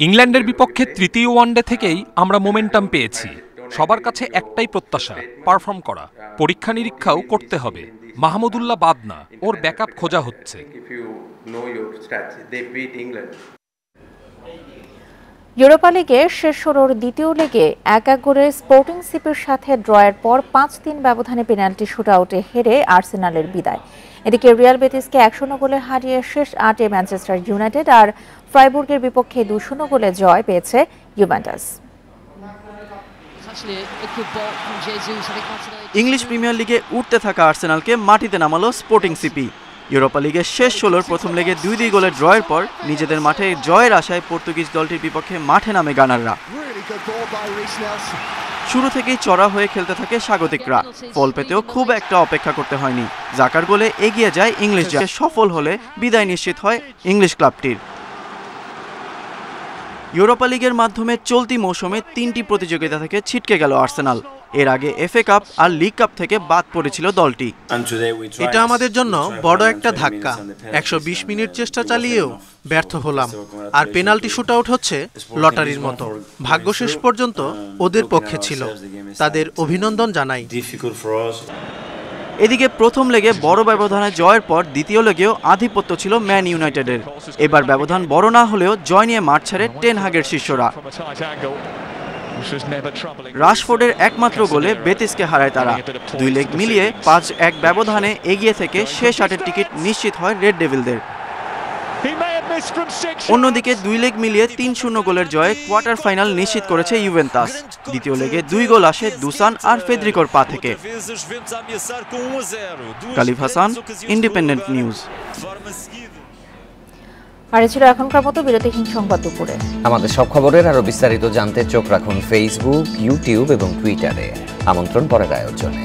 ইংল্যান্ডের বিপক্ষে তৃতীয় ওয়ানডে থেকেই আমরা মোমেন্টাম পেয়েছি। সবার কাছে একটাই প্রত্যাশা, পারফর্ম করা। পরীক্ষা নিরীক্ষাও করতে হবে। মাহমুদুল্লাহ বাদ না, ওর ব্যাকআপ খোঁজা হচ্ছে। ইউরোপা লিগের শেষ ষোলোর দ্বিতীয় লেগে 1-1 গোলে স্পোর্টিং সিপির সাথে ড্রয়ের পর 5-3 ব্যবধানে পেনাল্টি শুটআউটে হেরে আর্সেনালের বিদায়। এদিকে রিয়াল বেটিসকে 1-0 গোলে হারিয়ে শেষ 8-এ ম্যানচেস্টার ইউনাইটেড আর ফ্রাইবুর্গের বিপক্ষে 2-0 গোলে জয় পেয়েছে ইউভেন্টাস। ইংলিশ প্রিমিয়ার লিগে উঠতে থাকা আর্সেনালকে মাটিতে নামালো স্পোর্টিং সিপি। ইউরোপা লিগের শেষ 16-র প্রথম লেগে 2-2 গোলের ড্রয়ের পর নিজেদের মাঠে জয়ের আশায় পর্তুগিজ দলটির বিপক্ষে মাঠে নামে গানাররা। শুরু থেকেই চড়া হয়ে খেলতে থাকে স্বাগতিকরা। ফল পেতেও খুব একটা অপেক্ষা করতে হয়নি। জাকার গোলে এগিয়ে যায় ইংলিশ দল। সফল হলে বিদায় নিশ্চিত হয় ইংলিশ ক্লাবটির। ইউরোপা লিগের মাধ্যমে চলতি মৌসুমে 3টি প্রতিযোগিতা থেকে ছিটকে গেল আর্সেনাল। এর আগে এফএ কাপ আর লিগ কাপ থেকে বাদ পড়েছিল দলটি। এটা আমাদের জন্য বড় একটা ধাক্কা। 120 মিনিট চেষ্টা চালিয়েও ব্যর্থ হলাম। আর পেনাল্টি শুটআউট হচ্ছে লটারির মতো। ভাগ্য শেষ পর্যন্ত ওদের পক্ষে ছিল। তাদের অভিনন্দন জানাই। এদিকে প্রথম লেগে বড় ব্যবধানে জয়ের পর দ্বিতীয় লেগেও আধিপত্য ছিল ম্যান ইউনাইটেডের। এবার ব্যবধান বড় না হলেও জয় নিয়ে মাঠ ছাড়ে টেন হাগের শিষ্যরা। রাশফোর্ডের একমাত্র গোলে বেতিসকে হারায় তারা। 2 লেগ মিলিয়ে 5-1 ব্যবধানে এগিয়ে থেকে শেষ 8-এর টিকিট নিশ্চিত হয় রেড ডেভিলদের। অন্যদিকে 2 লেগ মিলিয়ে 3-0 গোলের জয়ে কোয়ার্টার ফাইনাল নিশ্চিত করেছে ইউভেন্টাস। দ্বিতীয় লেগে 2 গোল আসে দুসান আর ফেদ্রিকোর পা থেকে। Khalif Hasan, Independent News. আর ছিল এখনকার মতো বিরতিহীন সংবাদ দুপুরে। আমাদের সব খবরের আরো বিস্তারিত জানতে চোখ রাখুন ফেসবুক, ইউটিউব এবং টুইটারে। আমন্ত্রণ পরের আয়োজনে।